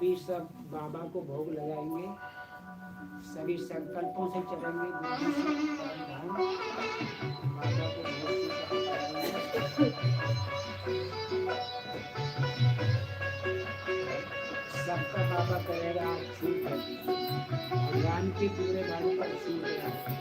अभी सब बाबा को भोग लगाएंगे, सभी संकल्पों से चलेंगे, बुद्धि से सावधान बाबा को भोग स्वीकार कराएंगे। सबका बाबा कहेगा आप छूट कर दीजिए, भगवान के पूरे घर पर छूट है।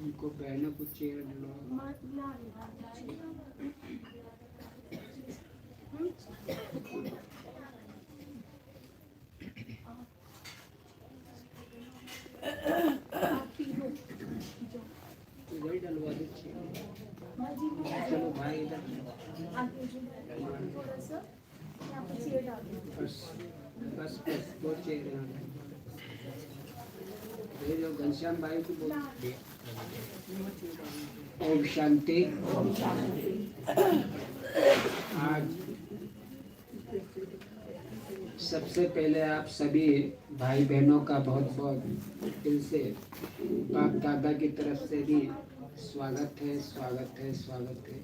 उनको बहनों को चेयर लो। इधर ही डलवा दो चेयर। चलो भाई इधर बस बस बस दो चेयर यहाँ पे। ये जो घनश्याम भाई को बोल। ओम शांति। आज सबसे पहले आप सभी भाई बहनों का बहुत बहुत दिल से बाप दादा की तरफ से भी स्वागत है, स्वागत है, स्वागत है।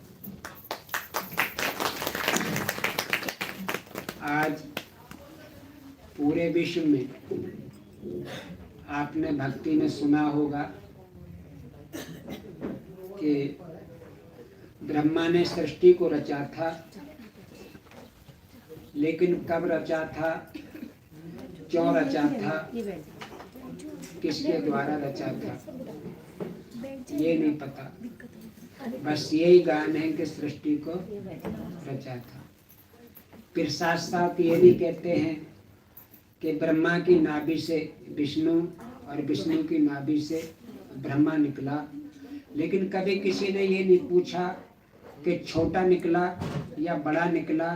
आज पूरे विश्व में आपने भक्ति में सुना होगा कि ब्रह्मा ने सृष्टि को रचा था, लेकिन कब रचा था, क्यों रचा था, किसके द्वारा रचा था, ये नहीं पता। बस यही गान है कि सृष्टि को रचा था। फिर साथ साथ ये भी कहते हैं कि ब्रह्मा की नाभि से विष्णु और विष्णु की नाभि से ब्रह्मा निकला, लेकिन कभी किसी ने ये नहीं पूछा कि छोटा निकला या बड़ा निकला,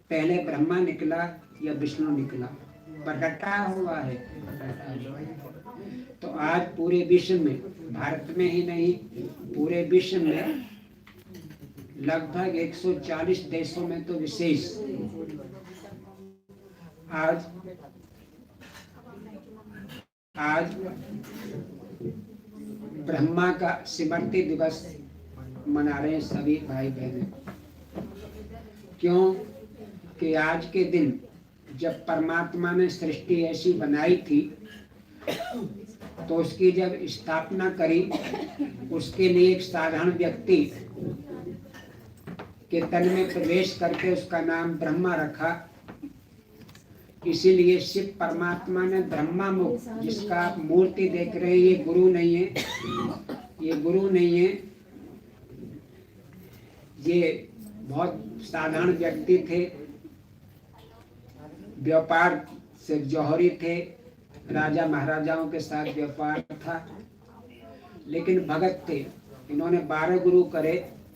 पहले ब्रह्मा निकला या विष्णु निकला, पर रटा हुआ है। तो आज पूरे विश्व में, भारत में ही नहीं पूरे विश्व में लगभग 140 देशों में तो विशेष आज ब्रह्मा का स्मृति दिवस मना रहे हैं सभी भाई बहन। क्यों कि आज के दिन जब परमात्मा ने सृष्टि ऐसी बनाई थी तो उसकी जब स्थापना करी, उसके लिए एक साधारण व्यक्ति के तन में प्रवेश करके उसका नाम ब्रह्मा रखा। इसीलिए शिव परमात्मा ने ब्रह्मा मुख, जिसका आप मूर्ति देख रहे हैं, ये गुरु नहीं है, ये गुरु नहीं है, ये बहुत साधारण व्यक्ति थे, व्यापार से जौहरी थे, राजा महाराजाओं के साथ व्यापार था, लेकिन भगत थे। इन्होंने 12 गुरु करे,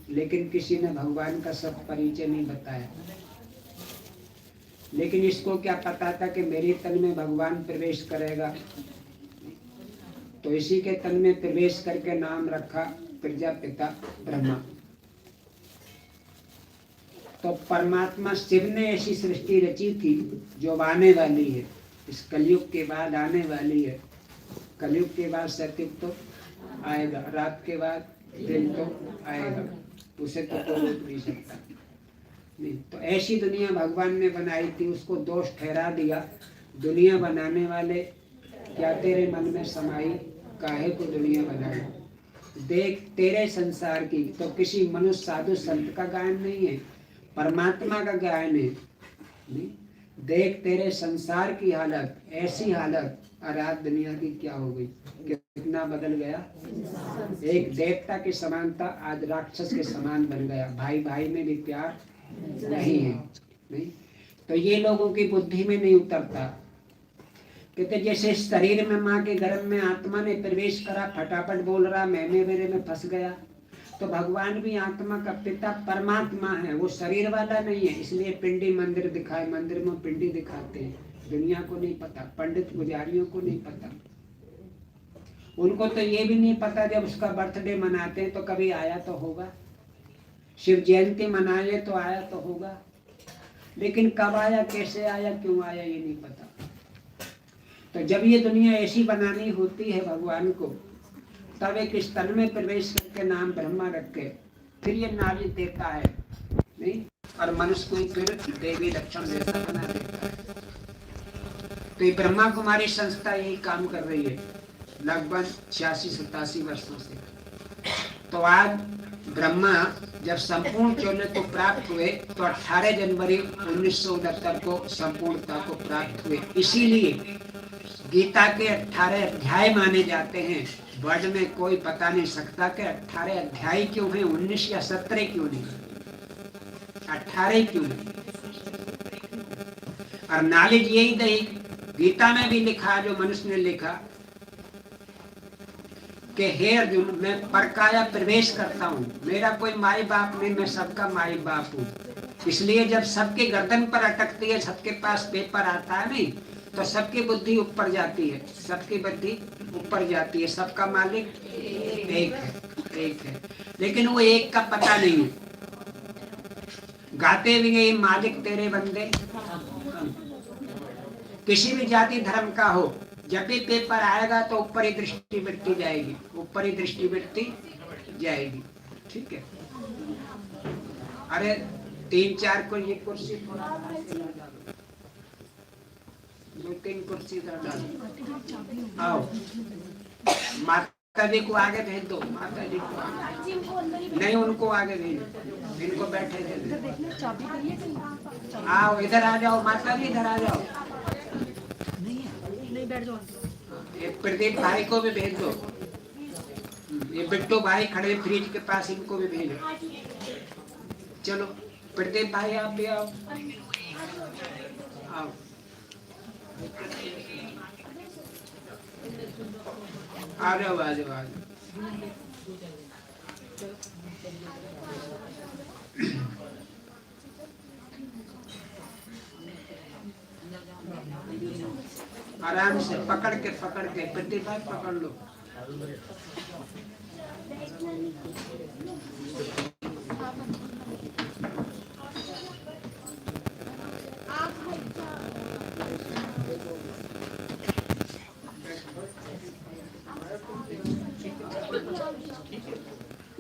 लेकिन किसी ने भगवान का सब परिचय नहीं बताया। लेकिन इसको क्या पता था कि मेरे तन में भगवान प्रवेश करेगा, तो इसी के तन में प्रवेश करके नाम रखा प्रजापिता ब्रह्मा। तो परमात्मा शिव ने ऐसी सृष्टि रची थी जो आने वाली है, इस कलयुग के बाद आने वाली है। कलयुग के बाद सतयुग तो आएगा, रात के बाद दिन तो आएगा, उसे तो कोई रोक नहीं सकता। नहीं तो ऐसी दुनिया भगवान ने बनाई थी, उसको दोष ठहरा दिया। दुनिया बनाने वाले, क्या तेरे मन में समाई, काहे को दुनिया बनाई। देख तेरे संसार की, तो किसी मनुष्य साधु संत का गायन नहीं है, परमात्मा का गायन है। नहीं? देख तेरे संसार की हालत, ऐसी हालत आज दुनिया की क्या हो गई, कितना बदल गया। एक देवता के समान था, आज राक्षस के समान बन गया। भाई भाई में भी प्यार नहीं है। नहीं तो ये लोगों की बुद्धि में नहीं उतरता। कहते जैसे शरीर में माँ के गर्भ में आत्मा ने प्रवेश करा, फटाफट बोल रहा मैंने मेरे में फंस गया। तो भगवान भी आत्मा का पिता परमात्मा है, वो शरीर वाला नहीं है। इसलिए पिंडी मंदिर दिखाए, मंदिर में पिंडी दिखाते हैं। दुनिया को नहीं पता, पंडित पुजारियों को नहीं पता। उनको तो ये भी नहीं पता जब उसका बर्थडे मनाते हैं तो कभी आया तो होगा, शिव जयंती मनाए तो आया तो होगा, लेकिन कब आया, कैसे आया, क्यों आया, ये नहीं पता। तो जब ये दुनिया ऐसी बनानी होती है भगवान को, तब एक स्तन में प्रवेश करके नाम ब्रह्मा रख के फिर ये नारी देता है। नहीं और मनुष्य को फिर देवी लक्षण जैसा बना देता है। तो ये ब्रह्मा कुमारी संस्था यही काम कर रही है लगभग 86-87 वर्षों से। तो आज ब्रह्मा जब संपूर्ण चौल्य को प्राप्त हुए तो 18 जनवरी 1969 को संपूर्णता को प्राप्त हुए। इसीलिए गीता के 18 अध्याय माने जाते हैं। वर्ड में कोई बता नहीं सकता कि 18 अध्याय क्यों हैं, 19 या 17 क्यों नहीं, 18 क्यों नहीं। और नॉलेज यही नहीं, गीता में भी लिखा, जो मनुष्य ने लिखा कि हे अर्जुन, मैं परकाया प्रवेश करता हूँ, मेरा कोई माई बाप नहीं, मैं सबका माई बाप हूँ। इसलिए जब सबके गर्दन पर अटकती है, सबके पास पेपर आता है नहीं, तो सबकी बुद्धि ऊपर जाती है, सबकी बुद्धि ऊपर जाती है। सबका मालिक एक है, एक है, लेकिन वो एक का पता नहीं है। गाते भी ये मालिक तेरे बंदे, किसी भी जाति धर्म का हो, जब भी पेपर आएगा तो ऊपर ही दृष्टि बढ़ती जाएगी, ऊपर ही दृष्टि बढ़ती जाएगी। ठीक है। अरे 3-4 को ये कुर्सी थोड़ा 2-3 कुर्सी इधर डालो। आओ, माता जी को आगे भेज दो, माता जी को आगे नहीं, उनको आगे भेज, इनको बैठे दे। आओ इधर आ जाओ, माता जी इधर आ जाओ। नहीं बैठ जाओ। ये प्रदीप भाई को भी भेज दो, ये बिट्टू भाई खड़े फ्रिज के पास, इनको भी भेजो। चलो प्रदीप भाई आप भी आओ, आओ। आ जाओ, आ जाओ, आ जाओ। आराम से पकड़ के प्रदीप भाई पकड़ लो।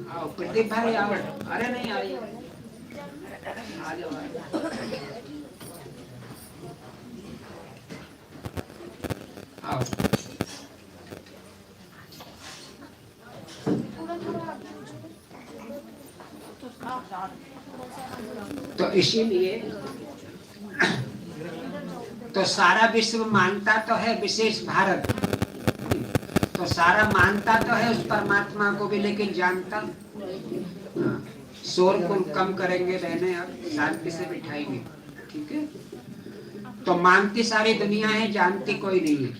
आओ प्रदीप भाई आओ। अरे नहीं आइए, आ जाओ, आओ। तो इसीलिए तो सारा विश्व मानता तो है विशेष भारत, तो सारा मानता तो है उस परमात्मा को भी, लेकिन जानता। शोर को कम करेंगे बहने, अब शांति से बिठाएंगे। ठीक है। तो मानती सारी दुनिया है, जानती कोई नहीं है।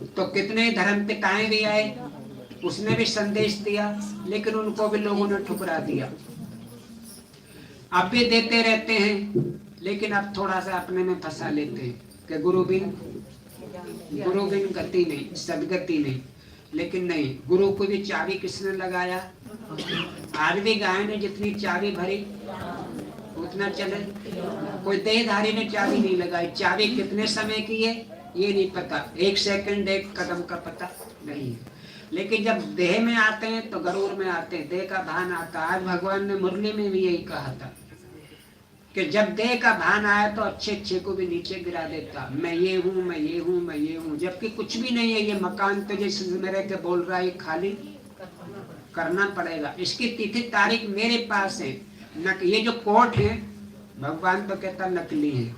तो कितने धर्म पिताएं भी आए, उसने भी संदेश दिया, लेकिन उनको भी लोगों ने ठुकरा दिया। अब भी देते रहते हैं, लेकिन अब थोड़ा सा अपने में फंसा लेते हैं कि गुरु बिन गति नहीं, सदगति नहीं। लेकिन नहीं, गुरु को भी चाबी किसने लगाया? आज भी गाय ने जितनी चाबी भरी उतना चले। कोई देहधारी ने चाबी नहीं लगाई। चाबी कितने समय की है ये नहीं पता, 1 सेकंड 1 कदम का पता नहीं है। लेकिन जब देह में आते हैं तो गरूर में आते हैं, देह का भान आता। आज भगवान ने मुरली में भी यही कहा था कि जब देह का भान आया तो अच्छे अच्छे को भी नीचे गिरा देता। मैं ये हूँ, मैं ये हूँ, मैं ये हूँ, जबकि कुछ भी नहीं है। ये मकान तो जैसे मेरे के बोल रहा है, खाली करना पड़ेगा। इसकी तिथि तारीख मेरे पास है। ये जो कोर्ट है, भगवान तो कहता नकली है।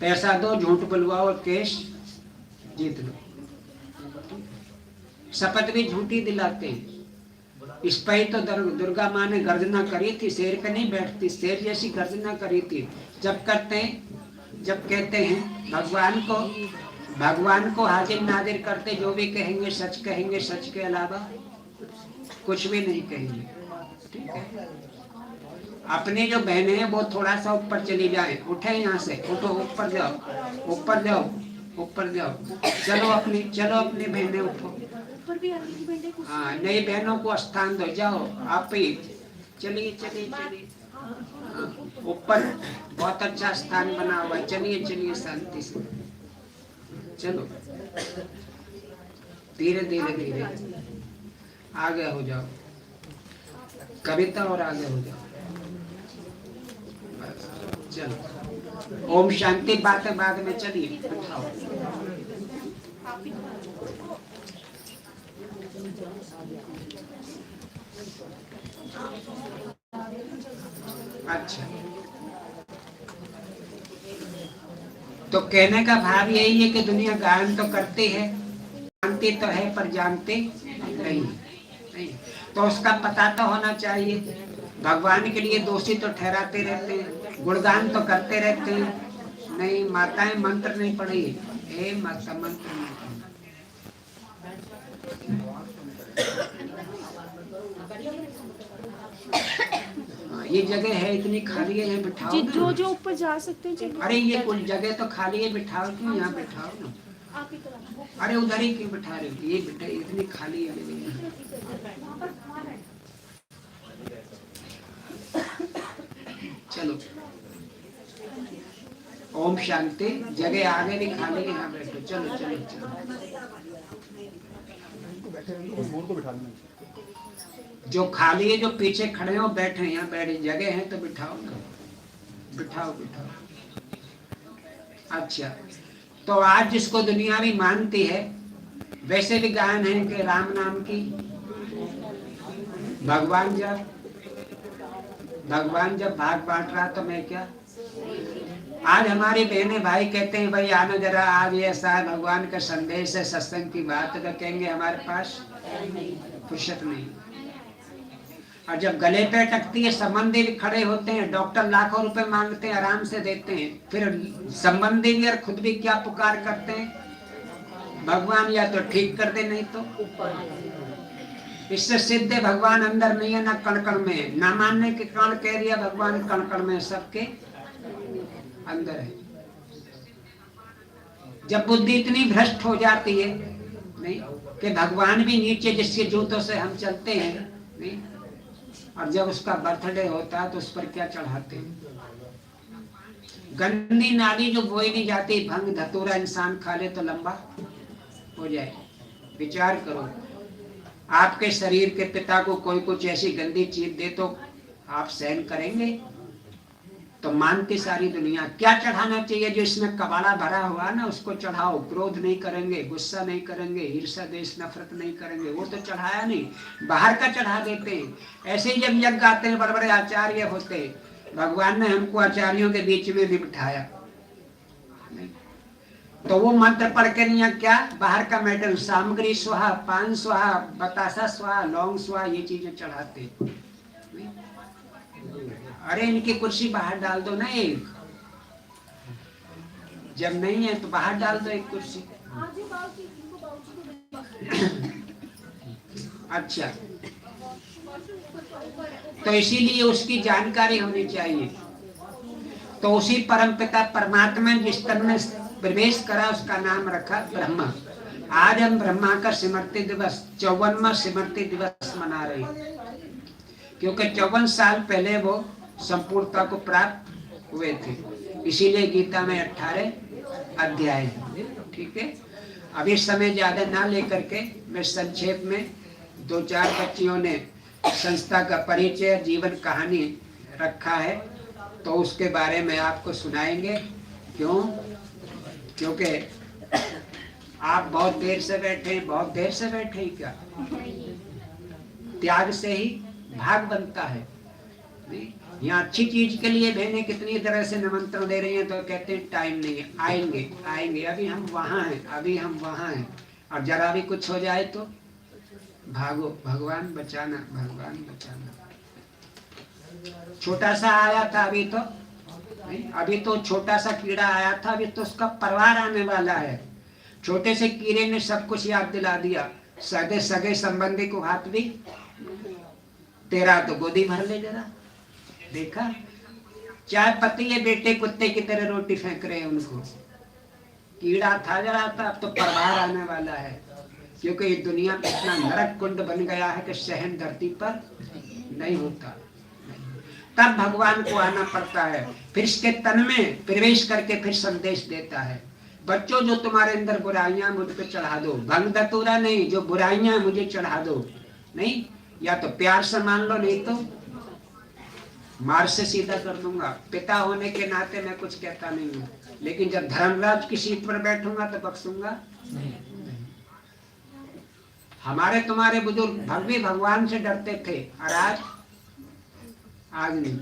पैसा दो, झूठ बुलवाओ, केस जीत लो। शपथ भी झूठी दिलाते हैं। इस पर ही तो दुर्गा माँ ने गर्जना करी थी, शेर पे नहीं बैठती, शेर जैसी गर्जना करी थी। जब कहते हैं भगवान को हाजिर नाजिर करते, जो भी कहेंगे सच कहेंगे, सच के अलावा कुछ भी नहीं कहेंगे। ठीक है। अपनी जो बहनें हैं वो थोड़ा सा ऊपर चली जाए, उठे यहाँ से, उठो, ऊपर जाओ, ऊपर जाओ, ऊपर जाओ। चलो अपनी बहनें उठो। हाँ, नई बहनों को स्थान दो, जाओ आप ही। चलिए ऊपर बहुत अच्छा स्थान बना हुआ है। चलिए शांति से चलो, धीरे धीरे आगे हो जाओ। कविता और आगे हो जाओ। चलो, ओम शांति। बातें बाद में, चलिए उठाओ। अच्छा, तो कहने का भाव यही है कि दुनिया गायन तो करती है, जानती तो है पर जानते नहीं। तो उसका पता तो होना चाहिए। भगवान के लिए दोषी तो ठहराते रहते हैं, गुणगान तो करते रहते हैं। नहीं, माताएं मंत्र नहीं पढ़ी, हे माता मंत्र नहीं पढ़ी। ये जगह है इतनी खाली है, यहाँ बिठाओ ना। जो ऊपर जा सकते हैं। अरे ये कुछ जगह तो खाली है, बिठाओ क्यों, यहाँ बिठाओ ना। अरे उधर ही क्यों बिठा रहे हो, ये बिठा, इतनी खाली है जगह। चलो ओम शांति। जगह आगे भी खाली है, यहाँ बैठो। चलो चलो चलो, जो खाली है, जो पीछे खड़े हो बैठे, यहाँ बैठे, जगह है तो बिठाओ ना, बिठाओ बिठाओ। अच्छा, तो आज जिसको दुनिया भी मानती है, वैसे भी गायन है कि राम नाम की भगवान जब भाग बांट रहा तो मैं क्या। आज हमारी बहने भाई कहते हैं भाई आना जरा, आज ऐसा है भगवान का संदेश है, सत्संग की बात है, तो कहेंगे हमारे पास फुर्सत नहीं। और जब गले पे अटकती है, संबंधी भी खड़े होते हैं, डॉक्टर लाखों रुपए मांगते हैं, आराम से देते हैं, फिर संबंधी भी और खुद भी क्या पुकार करते हैं, भगवान या तो ठीक कर दे नहीं तो। इससे सिद्ध है भगवान अंदर नहीं है, ना कण कण में। ना मानने के कारण कह दिया भगवान कण कण में, सबके अंदर है। जब बुद्धि इतनी भ्रष्ट हो जाती है नहीं कि भगवान भी नीचे जिसके जूतों से हम चलते हैं नहीं, और जब उसका बर्थडे होता है तो उस पर क्या चढ़ाते हैं। गंदी नाली जो बोई नहीं जाती, भंग धतूरा इंसान खा ले तो लंबा हो जाए। विचार करो, आपके शरीर के पिता को कोई कुछ ऐसी गंदी चीज दे तो आप सहन करेंगे? तो मानती सारी दुनिया। क्या चढ़ाना चाहिए? जो इसमें कबाड़ा भरा हुआ ना उसको चढ़ाओ। क्रोध नहीं करेंगे, गुस्सा नहीं करेंगे, ईर्ष्या द्वेष नफरत नहीं करेंगे, वो तो चढ़ाया नहीं, बाहर का चढ़ा देते हैं। ऐसे ही जब यज्ञ आते हैं, बड़े बड़े आचार्य होते हैं, भगवान ने हमको आचार्यों के बीच में भी बिठाया, तो वो मंत्र पढ़ के नहीं, क्या बाहर का मैटर, सामग्री स्वाहा, पान स्वाहा, बतासा स्वाहा, लौंग स्वाहा, ये चीजें चढ़ाते। अरे इनकी कुर्सी बाहर डाल दो ना एक, जब नहीं है तो बाहर डाल दो एक कुर्सी। अच्छा, तो इसीलिए उसकी जानकारी होनी चाहिए। तो उसी परमपिता परमात्मा जिस तन में प्रवेश करा उसका नाम रखा ब्रह्मा। आज हम ब्रह्मा का स्मृति दिवस 54वां स्मृति दिवस मना रहे हैं, क्योंकि 54 साल पहले वो संपूर्णता को प्राप्त हुए थे। इसीलिए गीता में 18 अध्याय है। ठीक है, अभी समय ज्यादा ना लेकर के मैं संक्षेप में 2-4 बच्चियों ने संस्था का परिचय, जीवन कहानी रखा है, तो उसके बारे में आपको सुनाएंगे। क्यों? क्योंकि आप बहुत देर से बैठे, बहुत देर से बैठे क्या? त्याग से ही भाग बनता है। यहाँ अच्छी चीज के लिए बहनें कितनी तरह से निमंत्रण दे रही हैं, तो कहते हैं टाइम नहीं है, आएंगे आएंगे, अभी हम वहाँ हैं, अभी हम वहाँ हैं। और जरा भी कुछ हो जाए तो भागो, भगवान बचाना, भगवान बचाना। छोटा सा आया था अभी तो नहीं, अभी तो छोटा सा कीड़ा आया था, अभी तो उसका परिवार आने वाला है। छोटे से कीड़े ने सब कुछ याद दिला दिया। सगे सगे संबंधी को हाथ भी, तेरा तो गोदी भर ले जरा। देखा, चाय पत्ती है, बेटे कुत्ते की तरह रोटी फेंक रहे हैं उनको। कीड़ा था जरा था, अब तो परिवार आने वाला है। क्योंकि ये दुनिया में इतना नरक कुंड बन गया है कि सहन धरती पर नहीं होता। तब भगवान को आना पड़ता है, फिर इसके तन में प्रवेश करके फिर संदेश देता है। बच्चों, जो तुम्हारे अंदर बुराइयां मुझ पे चढ़ा दो, भंग धतूरा नहीं, जो बुराइयां मुझे चढ़ा दो नहीं, या तो प्यार से मान लो, नहीं तो मार से सीधा कर दूंगा। पिता होने के नाते मैं कुछ कहता नहीं हूँ, लेकिन जब धर्मराज की सीट पर बैठूंगा तो बख्शूंगा नहीं। हमारे तुम्हारे बुजुर्ग भी भगवान से डरते थे, और आज नहीं।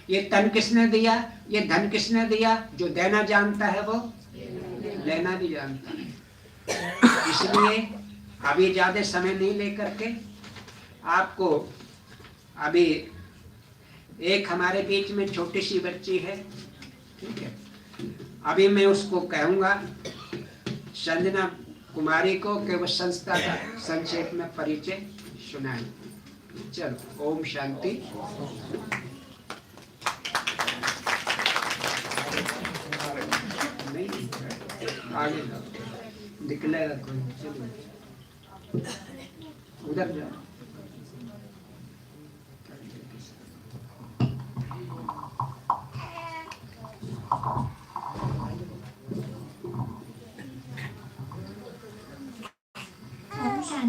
ये तन किसने दिया, ये धन किसने दिया? जो देना जानता है वो लेना भी जानता है। इसलिए अभी ज्यादा समय नहीं लेकर के आपको, अभी एक हमारे बीच में छोटी सी बच्ची है, ठीक है, अभी मैं उसको कहूंगा संजना कुमारी को कि वो संस्था का संक्षेप में परिचय सुनाए। चलो, ओम शांति। नहीं आगे निकलेगा कोई, चलो उधर जाओ।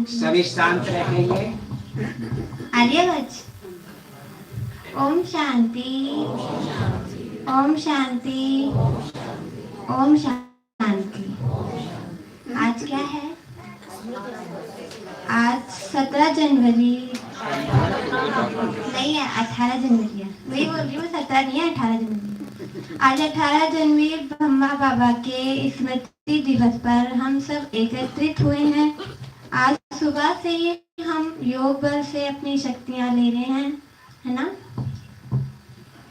सभी शांत रहेंगे। आर्यवच। ओम शांति, ओम शांति, ओम शांति। आज क्या है? आज 17 जनवरी नहीं है, 18 जनवरी है। वही बोल रही हूँ, 17 नहीं है, 18 जनवरी। आज 18 जनवरी ब्रह्मा बाबा के स्मृति दिवस पर हम सब एकत्रित हुए हैं। आज सुबह से ही हम योग बल से अपनी शक्तियां ले रहे हैं, है ना?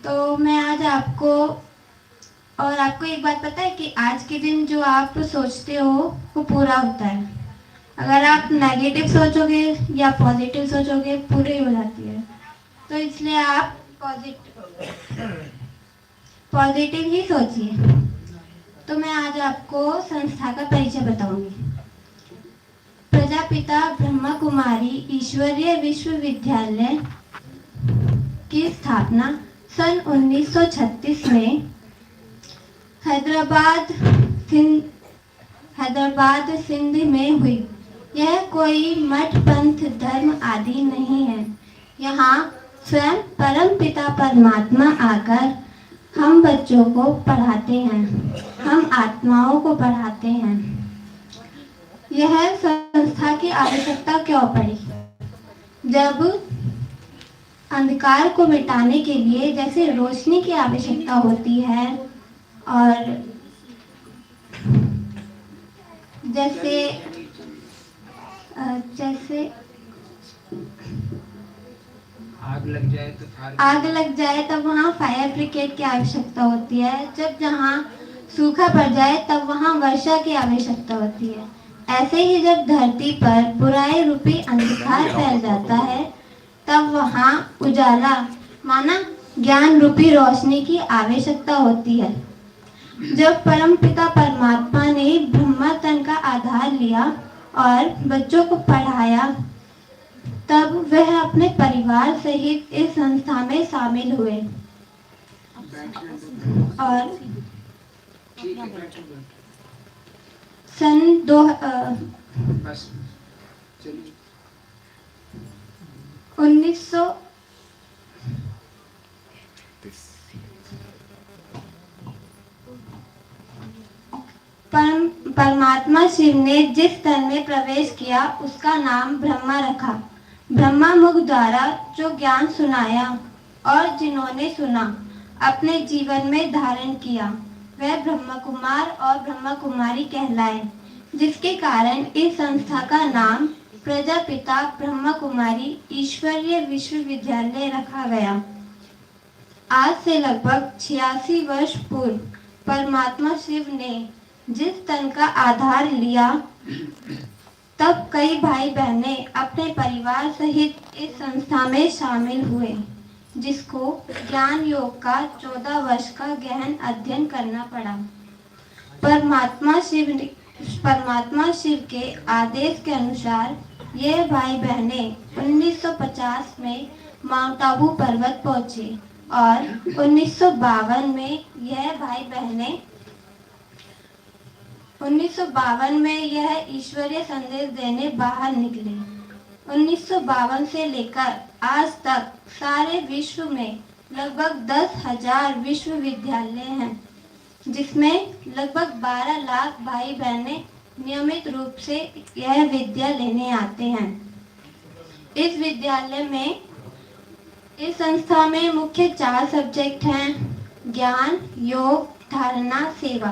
तो मैं आज आपको एक बात पता है कि आज के दिन जो आप सोचते हो वो पूरा होता है। अगर आप नेगेटिव सोचोगे या पॉजिटिव सोचोगे, पूरी हो जाती है। तो इसलिए आप पॉजिटिव ही सोचिए। तो मैं आज आपको संस्था का परिचय बताऊंगी। प्रजापिता ब्रह्मा कुमारी ईश्वरीय विश्वविद्यालय की स्थापना सन 1936 में हैदराबाद सिंध में हुई। यह कोई मठ पंथ धर्म आदि नहीं है। यहाँ स्वयं परम पिता परमात्मा आकर हम बच्चों को पढ़ाते हैं, हम आत्माओं को पढ़ाते हैं। यह संस्था की आवश्यकता क्यों पड़ी? जब अंधकार को मिटाने के लिए जैसे रोशनी की आवश्यकता होती है, और जैसे आग लग जाए तब वहाँ फायर ब्रिगेड की आवश्यकता होती है। जब जहाँ सूखा पड़ जाए तब वहाँ वर्षा की आवश्यकता होती है। ऐसे ही जब धरती पर बुराई रूपी अंधकार फैल जाता है तब वहाँ उजाला माना ज्ञान रूपी रोशनी की आवश्यकता होती है। जब परमपिता परमात्मा ने ब्रह्मा तन का आधार लिया और बच्चों को पढ़ाया, तब वह अपने परिवार सहित इस संस्था में शामिल हुए। और सन 1900 परमात्मा शिव ने जिस तन में प्रवेश किया उसका नाम ब्रह्मा रखा। ब्रह्मा मुख द्वारा जो ज्ञान सुनाया और जिन्होंने सुना अपने जीवन में धारण किया, वह ब्रह्मा कुमार और ब्रह्मा कुमारी कहलाए, जिसके कारण इस संस्था का नाम प्रजापिता ब्रह्मा कुमारी ईश्वरीय विश्वविद्यालय रखा गया। आज से लगभग 86 वर्ष पूर्व परमात्मा शिव ने जिस तन का आधार लिया, तब कई भाई बहनें अपने परिवार सहित इस संस्था में शामिल हुए, जिसको ज्ञान योग का 14 वर्ष का गहन अध्ययन करना पड़ा। परमात्मा शिव के आदेश के अनुसार ये भाई बहनें 1950 में माउंट आबू पर्वत पहुंचे और 1952 में यह ईश्वरीय संदेश देने बाहर निकले। 1952 से लेकर आज तक सारे विश्व में लगभग 10,000 विश्वविद्यालय हैं, जिसमें लगभग 12 लाख भाई बहनें नियमित रूप से यह विद्या लेने आते हैं। इस विद्यालय में इस संस्था में मुख्य 4 सब्जेक्ट हैं: ज्ञान, योग, धारणा, सेवा।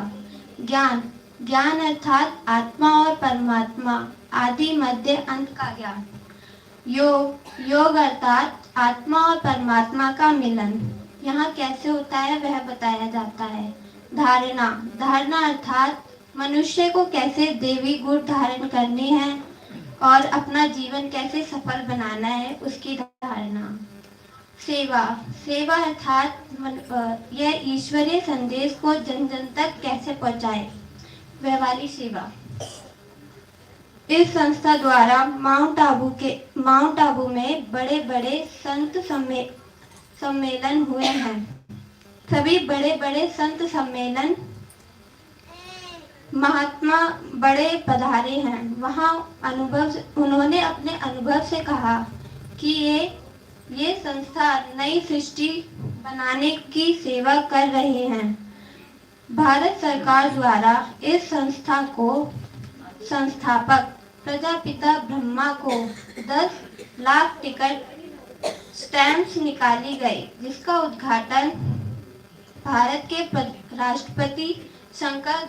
ज्ञान ज्ञान अर्थात आत्मा और परमात्मा, आदि मध्य अंत का ज्ञान। योग अर्थात आत्मा और परमात्मा का मिलन, यहाँ कैसे होता है वह बताया जाता है। धारणा अर्थात मनुष्य को कैसे देवी गुण धारण करने हैं और अपना जीवन कैसे सफल बनाना है, उसकी धारणा। सेवा अर्थात यह ईश्वरीय संदेश को जन जन तक कैसे पहुंचाए, वह वाली सेवा। इस संस्था द्वारा माउंट आबू में बड़े बड़े संत सम्मेलन हुए हैं। सभी बड़े बड़े संत सम्मेलन महात्मा बड़े पधारे हैं। वहाँ उन्होंने अपने अनुभव से कहा कि ये संस्था नई सृष्टि बनाने की सेवा कर रहे हैं। भारत सरकार द्वारा इस संस्था को संस्थापक प्रजापिता ब्रह्मा को 10 लाख टिकट स्टैम्प्स निकाली गई, जिसका उद्घाटन भारत के राष्ट्रपति शंकर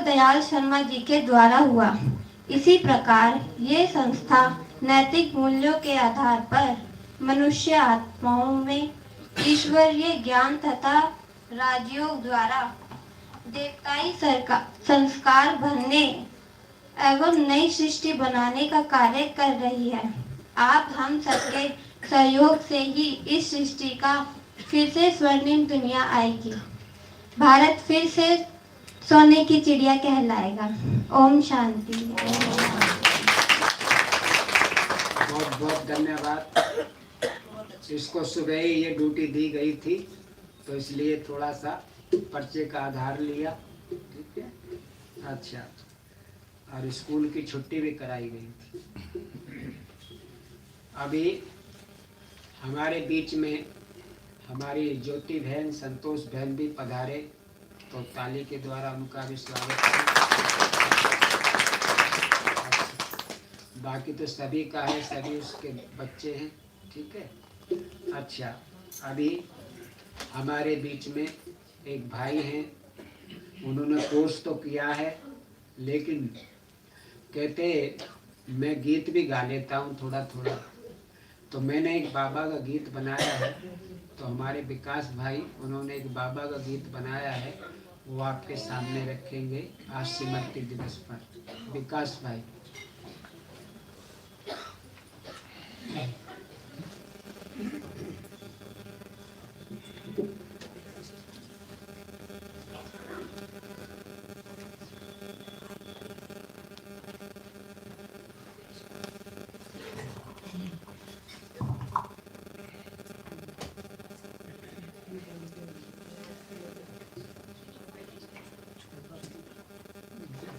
दयाल शर्मा जी के द्वारा हुआ। इसी प्रकार ये संस्था नैतिक मूल्यों के आधार पर मनुष्य आत्माओं में ईश्वरीय ज्ञान तथा राजयोग द्वारा देवताई संस्कार भरने एवं नई सृष्टि बनाने का कार्य कर रही है। आप हम सबके सहयोग से ही इस सृष्टि का फिर से स्वर्णिम दुनिया आएगी। भारत फिर से सोने की चिड़िया कहलाएगा। ओम शांति। बहुत बहुत धन्यवाद। इसको सुबह ही ये ड्यूटी दी गई थी, तो इसलिए थोड़ा सा पर्चे का आधार लिया। ठीक है, अच्छा। और स्कूल की छुट्टी भी कराई गई थी। अभी हमारे बीच में हमारी ज्योति बहन, संतोष बहन भी पधारे, तो ताली के द्वारा उनका भी स्वागत है। बाकी तो सभी का है, सभी उसके बच्चे हैं। ठीक है, अच्छा। अभी हमारे बीच में एक भाई हैं, उन्होंने कोर्स तो किया है, लेकिन कहते मैं गीत भी गा लेता हूँ थोड़ा थोड़ा। तो मैंने एक बाबा का गीत बनाया है, तो हमारे विकास भाई उन्होंने एक बाबा का गीत बनाया है, वो आपके सामने रखेंगे आज स्मृति दिवस पर। विकास भाई।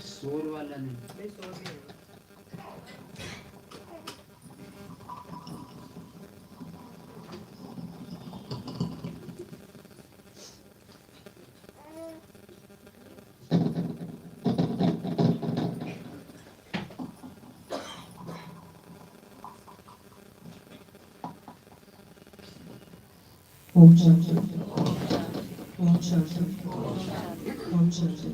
शोर वाला नहीं, ओम शांति, ओम शांति, ओम शांति।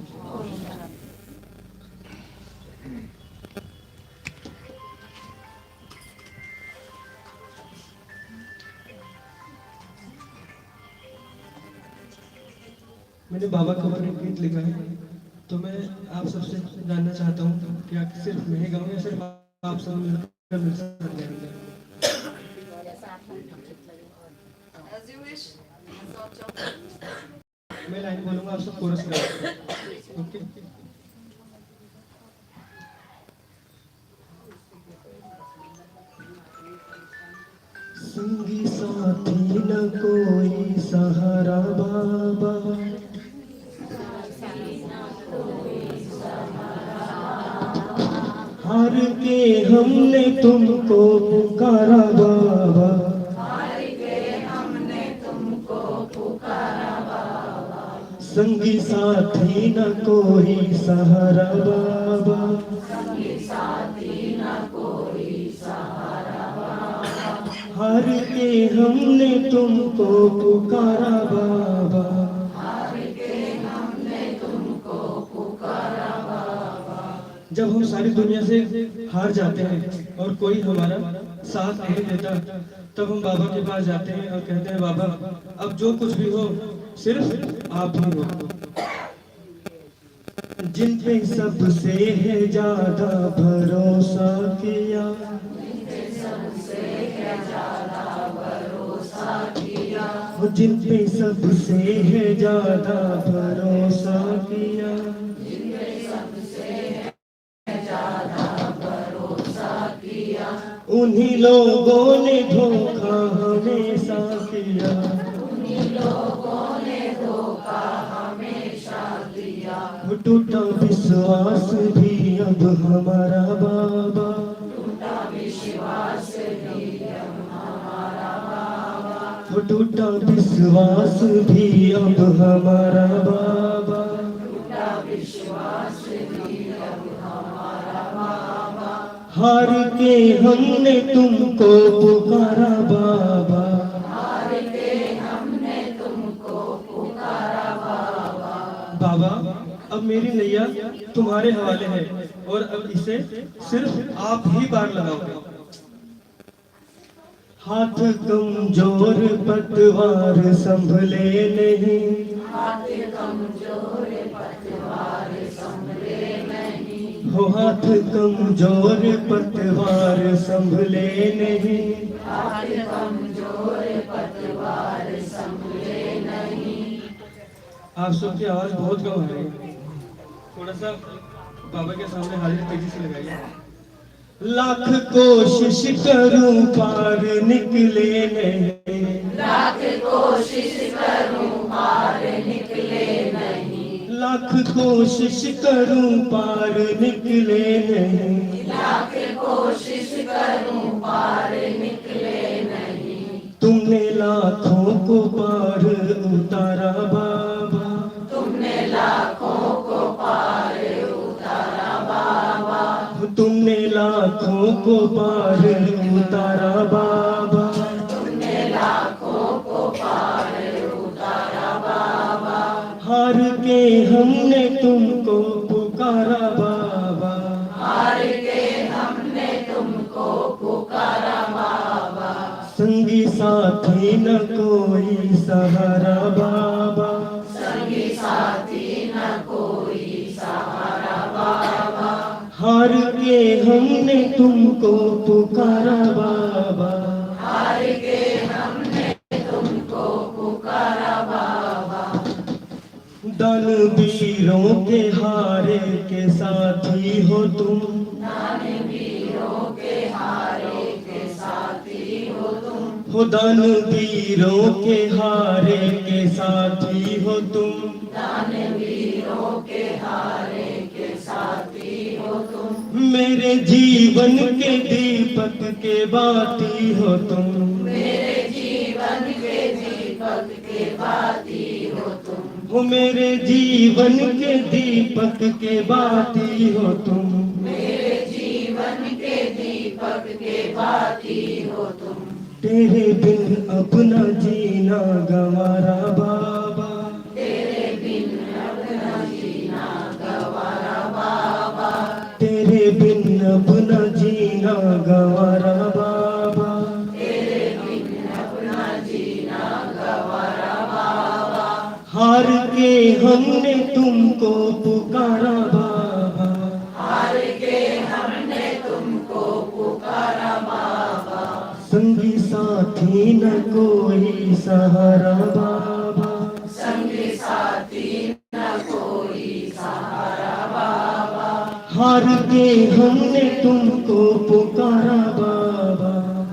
मैंने बाबा के ऊपर एक गीत लिखा है, तो मैं आप सबसे जानना चाहता हूँ कि आप सिर्फ मैं ही गाऊँ या सिर्फ आप सब मिलकर मेरे साथ गाएंगे। मैं लाइन बोलूंगा, आप सब कोरस करेंगे। ओके। संगी साथी न कोई सहारा बाबा, हार के हमने तुमको पुकारा बाबा, हार के हमने तुमको पुकारा बाबा, संगी साथी न कोई सहारा बाबा, संगी साथी न कोई सहारा हार के हमने तुमको पुकारा बाबा, जब हम सारी दुनिया से हार जाते हैं और कोई हमारा साथ नहीं देता, तब हम बाबा के पास जाते हैं और कहते हैं बाबा अब जो कुछ भी हो सिर्फ आप ही हो। जिन पे सबसे है ज्यादा भरोसा किया, जिन पे सबसे है ज्यादा भरोसा किया, उन्हीं लोगों ने धोखा हमेशा किया, वो टूटा विश्वास भी अब हमारा बाबा, वो टूटा विश्वास भी अब हमारा बाबा, हार के हमने तुमको पुकारा बाबा, बाबा अब मेरी नैया तुम्हारे हवाले है और अब इसे सिर्फ आप ही पार लगाओगे। हाथ कमजोर पतवार संभले नहीं, हो हाथ कमजोर पतवार संभले नहीं, आप सबकी आवाज बहुत कम आ रही है, थोड़ा सा बाबा के सामने हाजिर तेजी से लगाइए। लाख कोशिश करूं पार निकले नहीं, लाख कोशिश करूं पार निकले नहीं, लाख कोशिश करूं पार निकले नहीं, लाख कोशिश करूं पार निकले नहीं, तुमने लाखों को पार उतारा बाबा, तुमने लाखों को पार उतारा बाबा, तुमने लाखों को पार उतारा बाबा, तुमने लाखों को पार उतारा बाबा, हार के हमने तुमको पुकारा बाबा, हार के हमने तुमको पुकारा बाबा, संगी साथी न कोई सहारा बाबा, संगी साथी न कोई सहारा बाबा, हार के हमने तुमको पुकारा बाबा, हार के हमने तुमको पुकारा बाबा, दानवीरों के हारे के साथी हो तुम, दानवीरों के हारे के साथी हो तुम, हो दानवीरों के हारे के साथी हो तुम, दानवीरों के हारे के साथी हो तुम, मेरे जीवन के दीपक के बाती हो तुम, मेरे जीवन के दीपक के बाती हो तुम, हो मेरे जीवन के दीपक के बाती हो तुम, मेरे जीवन के दीपक के बाती हो तुम, तेरे बिन अपना जीना गंवारा बाबा, तेरे बिन अपना जीना गंवारा बाबा, तेरे बिन अपना जीना गंवारा बाबा, तेरे बिन अपना जीना गंवारा बाबा, हार के हमने तुमको पुकारा बाबा, हार के हमने तुमको पुकारा बाबा, संगी साथी न कोई सहारा बाबा, संगी साथी न कोई सहारा बाबा, हार के हमने तुमको पुकारा बाबा,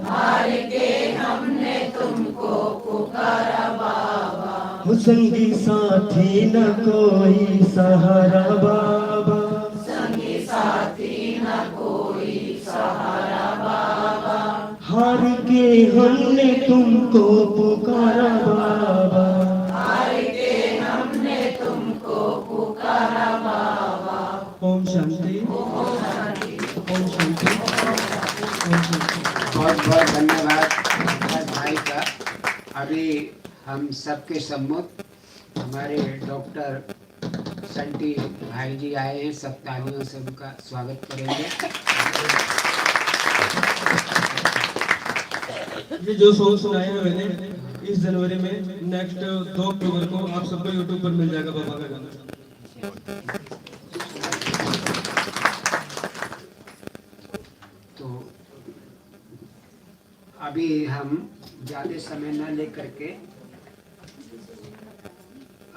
हार के हमने तुमको पुकारा बाबा, हो संगी साथी न कोई सहारा बाबा, संगी साथी न कोई सहारा बाबा, हार के हमने तुमको पुकारा बाबा, हार के हमने तुमको पुकारा बाबा। ओम शांति, ओम शांति, ओम शांति, ओम शांति। बहुत बहुत धन्यवाद। हम सबके सम्मुख हमारे डॉक्टर संटी भाई जी आए हैं, सब तालियों से उनका स्वागत करेंगे। ये जो सॉन्ग सुनाया है मैंने इस जनवरी में, नेक्स्ट 2 अक्टूबर को आप सबको यूट्यूब पर मिल जाएगा बाबा का गाना। तो अभी हम ज़्यादा समय न लेकर के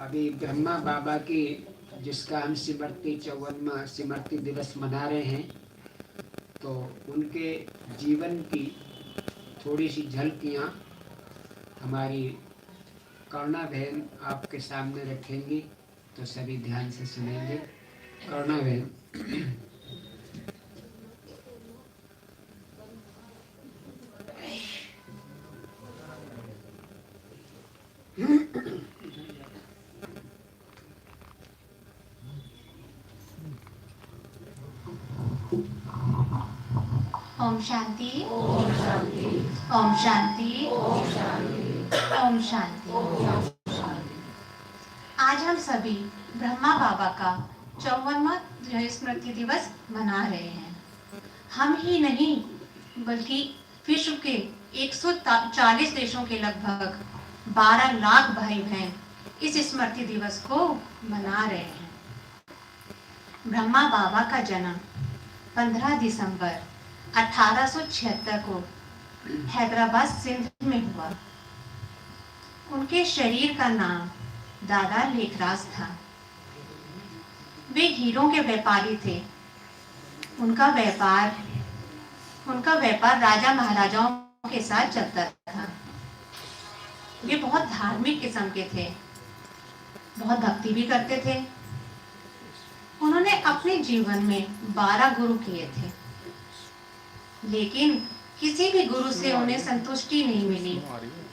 अभी ब्रह्मा बाबा की, जिसका हम स्मृति 54वां स्मृति दिवस मना रहे हैं, तो उनके जीवन की थोड़ी सी झलकियाँ हमारी करुणा बहन आपके सामने रखेंगी, तो सभी ध्यान से सुनेंगे। करुणा बहन। ओम शांति, ओम शांति, ओम शांति, ओम शांति, ओम शांति। आज हम सभी ब्रह्मा बाबा का 54वां स्मृति दिवस मना रहे हैं। हम ही नहीं बल्कि विश्व के 140 देशों के लगभग 12 लाख भाई बहन इस स्मृति दिवस को मना रहे हैं। ब्रह्मा बाबा का जन्म 15 दिसंबर 1876 को हैदराबाद सिंध में हुआ। उनके शरीर का नाम दादा लेखराज था। वे हीरों के व्यापारी थे। उनका व्यापार राजा महाराजाओं के साथ चलता था। वे बहुत धार्मिक किस्म के थे, बहुत भक्ति भी करते थे। उन्होंने अपने जीवन में 12 गुरु किए थे, लेकिन किसी भी गुरु से उन्हें संतुष्टि नहीं मिली,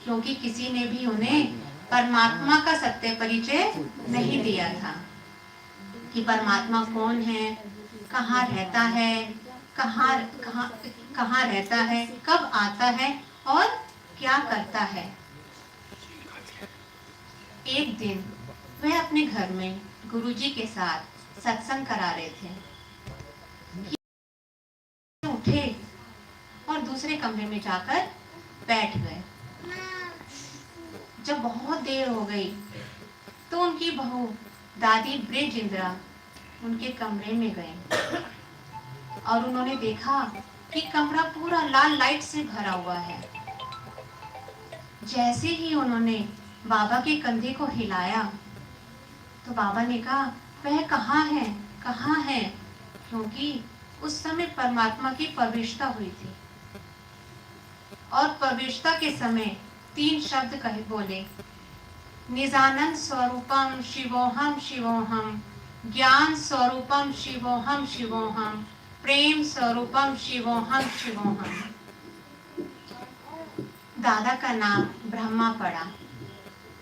क्योंकि किसी ने भी उन्हें परमात्मा का सत्य परिचय नहीं दिया था कि परमात्मा कौन है, कहाँ रहता है, कहाँ रहता है, कब आता है और क्या करता है। एक दिन वह अपने घर में गुरुजी के साथ सत्संग करा रहे थे। उठे और दूसरे कमरे में जाकर बैठ गए। जब बहुत देर हो गई तो उनकी बहू दादी ब्रिजेंद्रा उनके कमरे में गए और उन्होंने देखा कि कमरा पूरा लाल लाइट से भरा हुआ है। जैसे ही उन्होंने बाबा के कंधे को हिलाया तो बाबा ने कहा, वह कहाँ है, कहाँ है? क्योंकि उस समय परमात्मा की प्रविष्टा हुई थी और प्रविष्टा के समय 3 शब्द कहे बोले, निजानंद स्वरूपम शिवोहम शिवोहम, ज्ञान स्वरूपम शिवोहम शिवोहम, प्रेम स्वरूपम शिवोहम शिवोहम। दादा का नाम ब्रह्मा पड़ा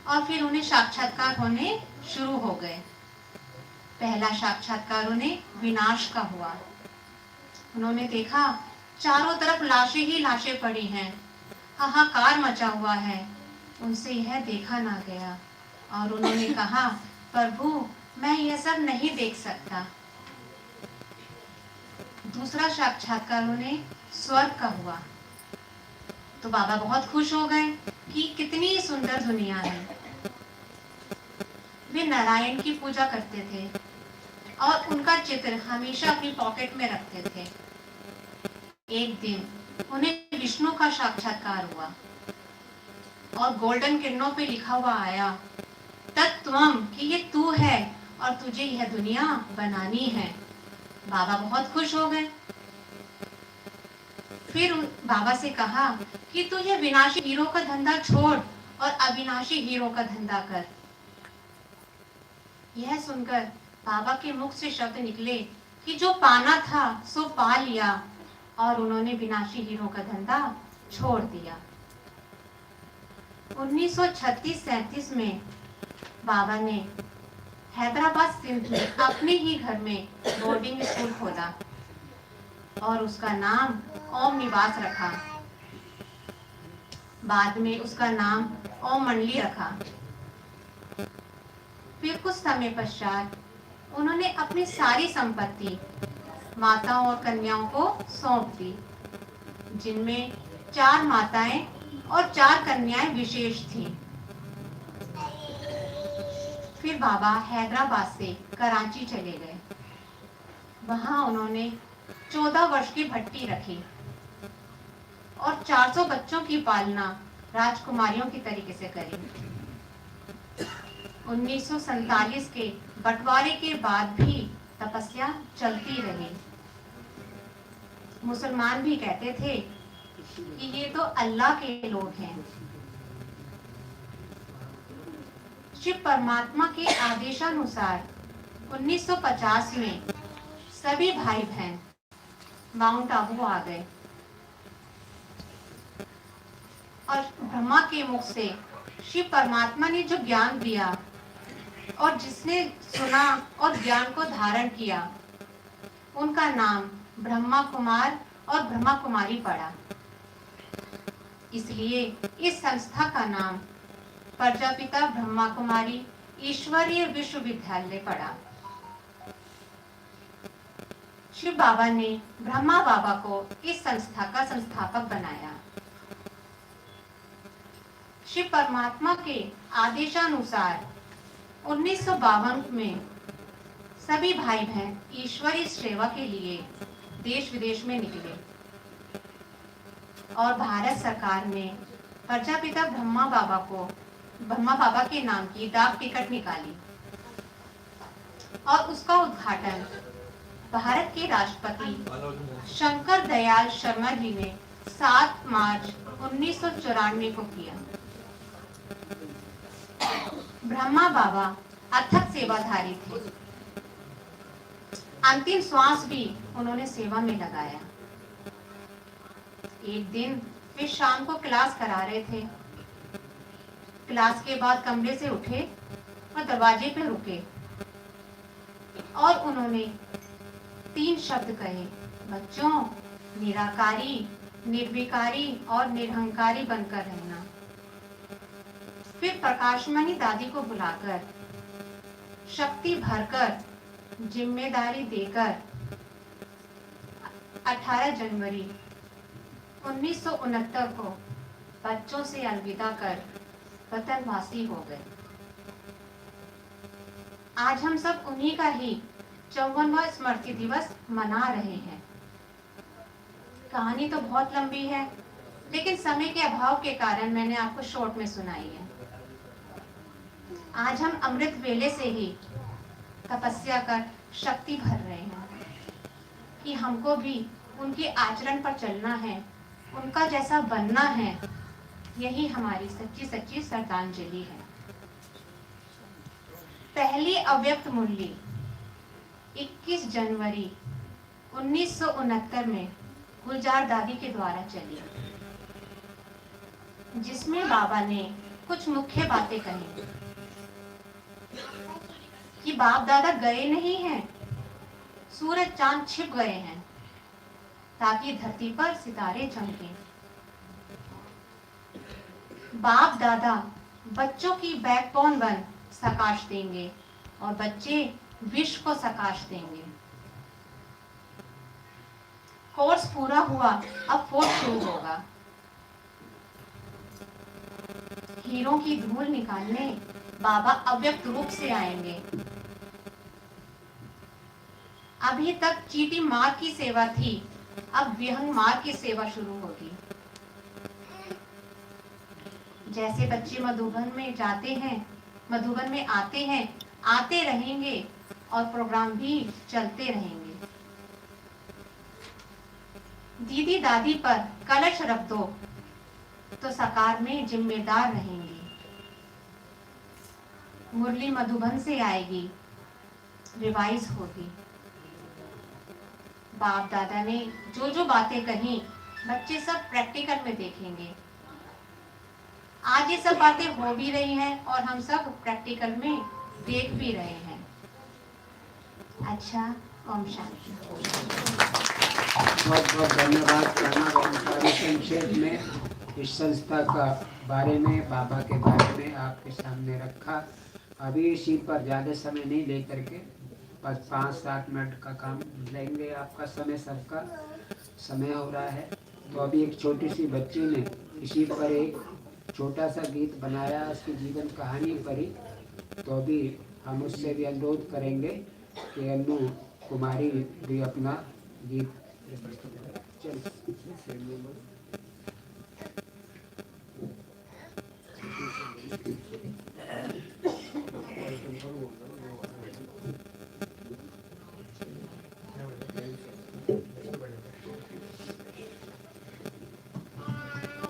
और फिर उन्हें साक्षात्कार होने शुरू हो गए। पहला साक्षात्कार उन्हें विनाश का हुआ। उन्होंने देखा चारों तरफ लाशें ही लाशें पड़ी हैं, हाहाकार मचा हुआ है। उनसे यह देखा ना गया और उन्होंने कहा, प्रभु मैं यह सब नहीं देख सकता। दूसरा साक्षात्कार उन्हें स्वर्ग का हुआ तो बाबा बहुत खुश हो गए कि कितनी सुंदर दुनिया है। वे नारायण की पूजा करते थे और उनका चित्र हमेशा अपनी पॉकेट में रखते थे। एक दिन उन्हें विष्णु का साक्षात्कार हुआ और गोल्डन किरणों पे लिखा हुआ आया, तत्त्वम, कि ये तू है और तुझे यह दुनिया बनानी है। बाबा बहुत खुश हो गए। फिर बाबा से कहा कि तू ये विनाशी हीरो का धंधा छोड़ और अविनाशी हीरो का धंधा कर। यह सुनकर बाबा के मुख से शब्द निकले कि जो पाना था सो पा लिया, और उन्होंने विनाशी हीरो का धंधा छोड़ दिया। 1936-37 में बाबा ने हैदराबाद सिंध में अपने ही घर में बोर्डिंग स्कूल खोला और उसका नाम ओम निवास रखा। बाद में उसका नाम ओम मंडली रखा। फिर कुछ समय पश्चात उन्होंने अपनी सारी संपत्ति माताओं और कन्याओं को सौंप दी, जिनमें 4 माताएं और 4 कन्याएं विशेष थीं। फिर बाबा हैदराबाद से कराची चले गए। वहां उन्होंने 14 वर्ष की भट्टी रखी और 400 बच्चों की पालना राजकुमारियों की तरीके से करी। 1947 के बंटवारे के बाद भी तपस्या चलती रही। मुसलमान भी कहते थे कि ये तो अल्लाह के लोग हैं। शिव परमात्मा के आदेशानुसार 1950 में सभी भाई बहन माउंट आबू आ गए और ब्रह्मा के मुख से शिव परमात्मा ने जो ज्ञान दिया और जिसने सुना और ज्ञान को धारण किया, उनका नाम ब्रह्मा कुमार और ब्रह्मा कुमारी पड़ा। इसलिए इस संस्था का नाम प्रजापिता ब्रह्मा कुमारी ईश्वरीय विश्वविद्यालय पड़ा। शिव बाबा ने ब्रह्मा बाबा को इस संस्था का संस्थापक बनाया। शिव परमात्मा के आदेशानुसार 1952 में सभी भाई बहन ईश्वरीय सेवा के लिए देश विदेश में निकले और भारत सरकार ने प्रजापिता ब्रह्मा बाबा के नाम की डाक टिकट निकाली और उसका उद्घाटन भारत के राष्ट्रपति शंकर दयाल शर्मा जी ने 7 मार्च 1994 को किया। ब्रह्मा बाबा अथक सेवाधारी थे। अंतिम श्वास भी उन्होंने सेवा में लगाया। एक दिन वे शाम को क्लास करा रहे थे। क्लास के बाद कमरे से उठे और दरवाजे पे रुके और उन्होंने 3 शब्द कहे, बच्चों, निराकारी, निर्विकारी और निरहंकारी बनकर रहना। फिर प्रकाशमणि दादी को बुलाकर शक्ति भरकर जिम्मेदारी देकर 18 जनवरी 1969 को बच्चों से अलविदा कर वतनवासी हो गए। आज हम सब उन्हीं का ही 54वां स्मृति दिवस मना रहे हैं। कहानी तो बहुत लंबी है, लेकिन समय के अभाव के कारण मैंने आपको शॉर्ट में सुनाई है। आज हम अमृत वेले से ही तपस्या कर शक्ति भर रहे हैं कि हमको भी उनके आचरण पर चलना है, उनका जैसा बनना है। यही हमारी सच्ची सच्ची श्रद्धांजलि है। पहली अव्यक्त मुरली 21 जनवरी 1969 में गुलजार दादी के द्वारा चली, जिसमें बाबा ने कुछ मुख्य बातें कही कि बाप दादा गए नहीं हैं, सूरज चांद छिप गए हैं ताकि धरती पर सितारे चमके। बाप दादा बच्चों की बैकबोन बन सकाश देंगे और बच्चे विश्व को सकाश देंगे। कोर्स पूरा हुआ, अब फोर्स शुरू होगा। हीरों की धूल निकालने बाबा अव्यक्त रूप से आएंगे। अभी तक चीटी मार की सेवा थी, अब विहंग मार की सेवा शुरू होगी। जैसे बच्चे मधुबन में जाते हैं, मधुबन में आते हैं, आते रहेंगे और प्रोग्राम भी चलते रहेंगे। दीदी दादी पर कलश रख दो तो साकार में जिम्मेदार रहेंगे। मुरली मधुबन से आएगी, रिवाइज होगी। बाप दादा ने जो जो बातें कही, बच्चे सब प्रैक्टिकल में देखेंगे। आज ये सब बातें हो भी रही हैं और हम सब प्रैक्टिकल में देख भी रहे हैं। अच्छा, ओम शांति। बहुत बहुत धन्यवाद। संक्षेप में इस संस्था का बारे में, बाबा के बारे में आपके सामने रखा। अभी इसी पर ज़्यादा समय नहीं ले करके बस 5-7 मिनट का काम लेंगे। आपका समय, सबका समय हो रहा है। तो अभी एक छोटी सी बच्ची ने इसी पर एक छोटा सा गीत बनाया, उसकी जीवन कहानी पर ही। तो अभी हम उससे भी अनुरोध करेंगे कि अनु कुमारी भी अपना गीत प्रस्तुत करें।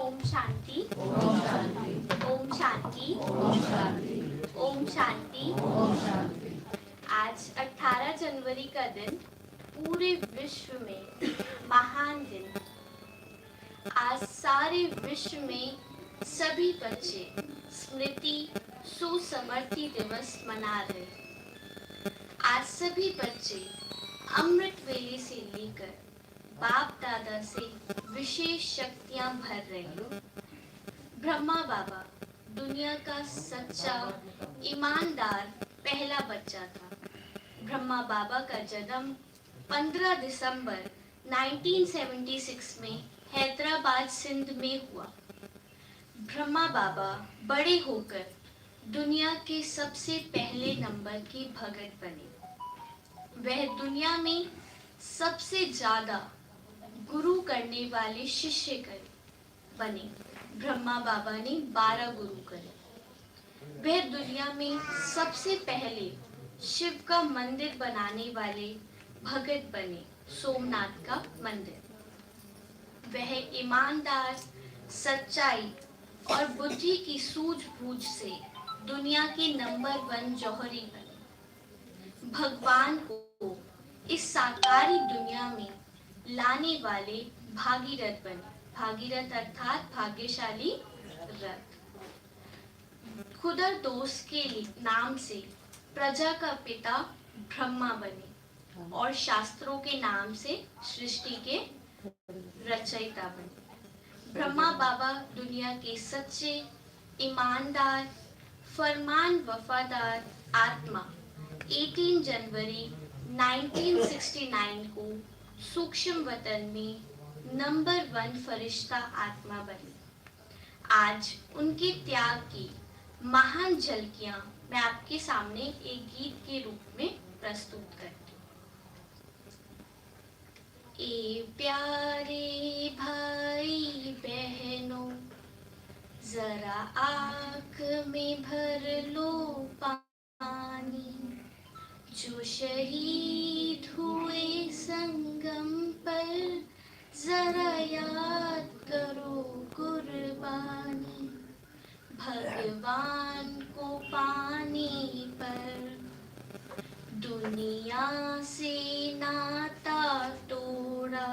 ओम शांति, ओम शांति, ओम शांति, ओम शांति, ओम शांति, ओम शांति। आज 18 जनवरी का दिन पूरे विश्व में महान दिन। आज सारे विश्व में सभी बच्चे स्मृति सुसमृति दिवस मना रहे। आज सभी बच्चे अमृत वेले से लेकर बाप दादा से विशेष शक्तियां भर रहे हैं। ब्रह्मा बाबा दुनिया का सच्चा ईमानदार पहला बच्चा था। ब्रह्मा बाबा का जन्म 15 दिसंबर 1976 में हैदराबाद सिंध में हुआ। ब्रह्मा बाबा बड़े होकर दुनिया के सबसे पहले नंबर के भगत बने। वह दुनिया में सबसे ज्यादा गुरु करने वाले शिष्य बने। ब्रह्मा बाबा ने 12 गुरु करे। वह दुनिया में सबसे पहले शिव का मंदिर बनाने वाले भगत बने, सोमनाथ का मंदिर। वह ईमानदार, सच्चाई और बुद्धि की सूझबूझ से दुनिया के नंबर 1 जौहरी बने। भगवान को इस साकारी दुनिया में लाने वाले भागीरथ बने। भागीरथ अर्थात भाग्यशाली रथ। खुदा दोष के नाम से प्रजा का पिता ब्रह्मा बने और शास्त्रों के नाम से सृष्टि के रचयिता बने। ब्रह्मा बाबा दुनिया के सच्चे, ईमानदार, फरमान वफादार आत्मा 18 जनवरी 1969 को सूक्ष्म वतन में नंबर 1 फरिश्ता आत्मा बनी। आज उनके त्याग की महान झलकियां मैं आपके सामने एक गीत के रूप में प्रस्तुत करती हूँ। ए प्यारे भाई बहनों, जरा आँख में भर लो पानी। जो शहीद हुए संगम पर, जरा याद करो कुर्बानी। भगवान को पाने पर दुनिया से नाता तोड़ा।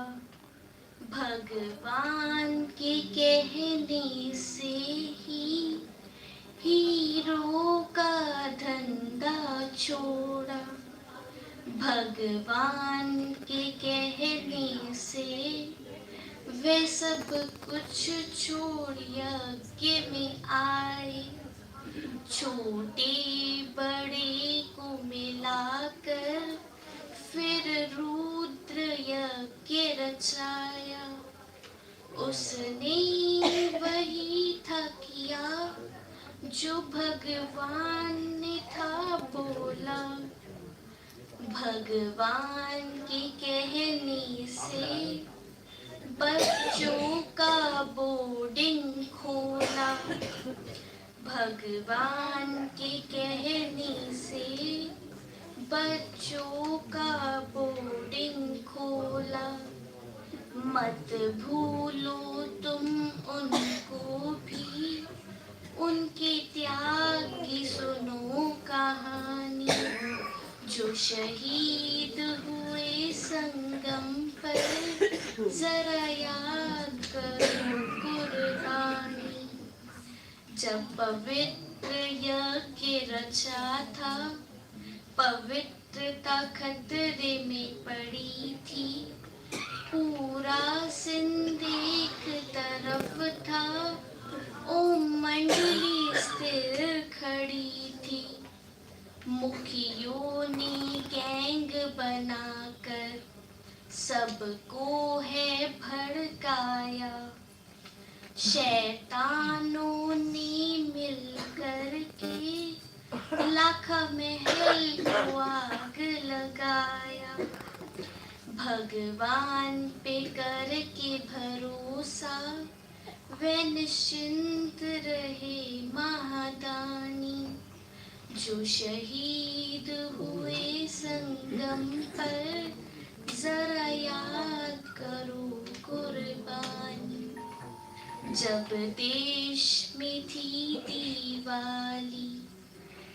भगवान के कहने से ही हीरो का धंधा छोड़ा। भगवान के कहने से वे सब कुछ छोड़ यज्ञ में आए। छोटे बड़े को मिलाकर फिर रुद्र यज्ञ रचाया। उसने वही था किया जो भगवान ने था बोला। भगवान के कहने से बच्चों का बोर्डिंग खोला। भगवान के कहने से बच्चों का बोर्डिंग खोला। मत भूलो तुम उनको भी, उनके त्याग की सुनो कहानी। जो शहीद हुए संगम पर, जरा याद करो कुर्बानी। जब पवित्र यज्ञ रचा था, पवित्रता खतरे में पड़ी थी। पूरा सिंध एक तरफ था, ओम मंडली स्थिर खड़ी थी। मुखियों ने गैंग बनाकर सबको है भड़काया। शैतानों ने मिलकर के लाखा महल को आग लगाया। भगवान पे करके भरोसा वे निश्चिंत रहे महादानी। जो शहीद हुए संगम पर जरा याद करो कुर्बानी। जब देश में थी दिवाली,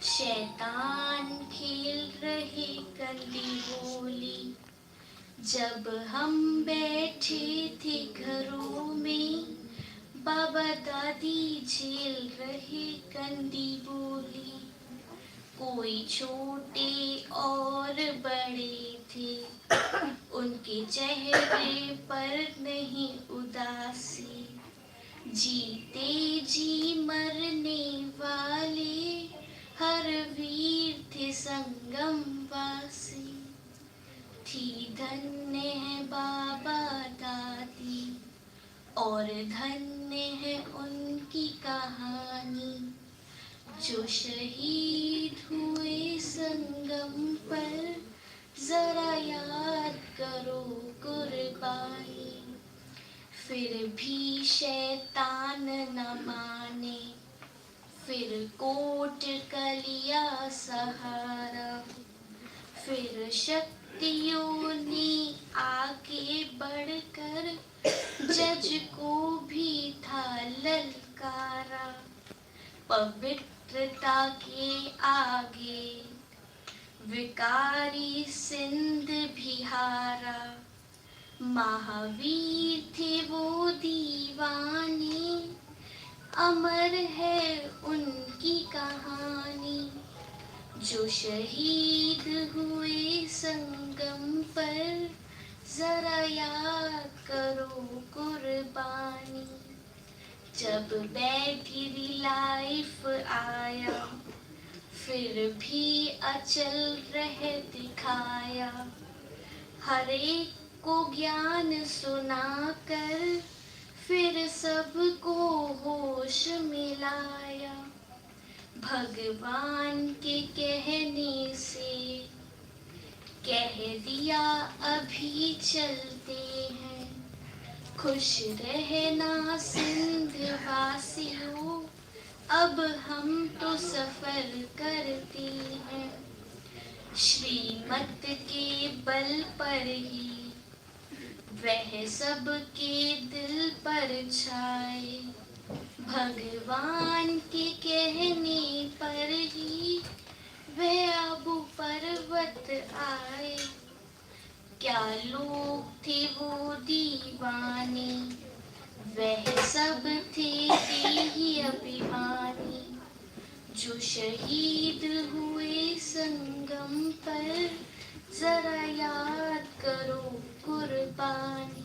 शैतान खेल रहे कंदी होली। जब हम बैठे थे घरों में, बाबा दादी झेल रहे कंदी बोली। कोई छोटे और बड़े थे, उनके चेहरे पर नहीं उदासी। जीते जी मरने वाले हर वीर थे संगम वासी। थी धन्य है बाबा दादी और धन्य है उनकी कहानी। जो शहीद हुए संगम पर जरा याद करो कुर्बानी। फिर भी शैतान न माने, फिर कोट का लिया सहारा। फिर शक्तियों ने आगे बढ़कर जज को भी था ललकारा। पवित्रता के आगे विकारी सिंध भी हारा। महावीर थे वो दीवाने, अमर है उनकी कहानी। जो शहीद हुए संगम पर जरा याद करो कुर्बानी। जब बैटरी लाइफ आया, फिर भी अचल रह दिखाया। हर एक को ज्ञान सुनाकर फिर सबको होश मिलाया। भगवान के कहने से कह दिया अभी चलते हैं। खुश रहना सिंध वासियों, अब हम तो सफर करते हैं। श्रीमत के बल पर ही वह सबके दिल पर छाए। भगवान के कहने पर ही वह अबू पर्वत आए। क्या लोग थे वो दीवाने, वह सब थे ही अभिमानी। जो शहीद हुए संगम पर जरा याद करो कुर्बानी।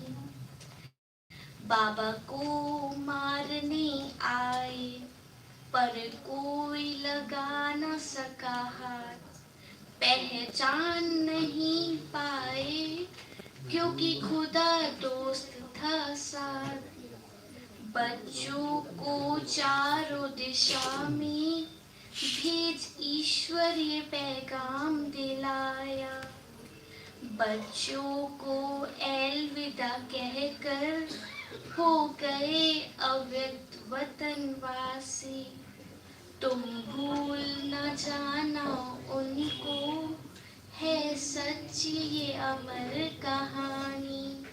बाबा को मारने आए पर कोई लगा न सका हाथ। पहचान नहीं पाए क्योंकि खुदा दोस्त था साथ। बच्चों को चारों दिशा में भेज ईश्वरीय पैगाम दिलाया। बच्चों को अलविदा कहकर हो गए अव्यक्त वतनवासी। तुम भूल न जाना उनको, है सच्ची ये अमर कहानी।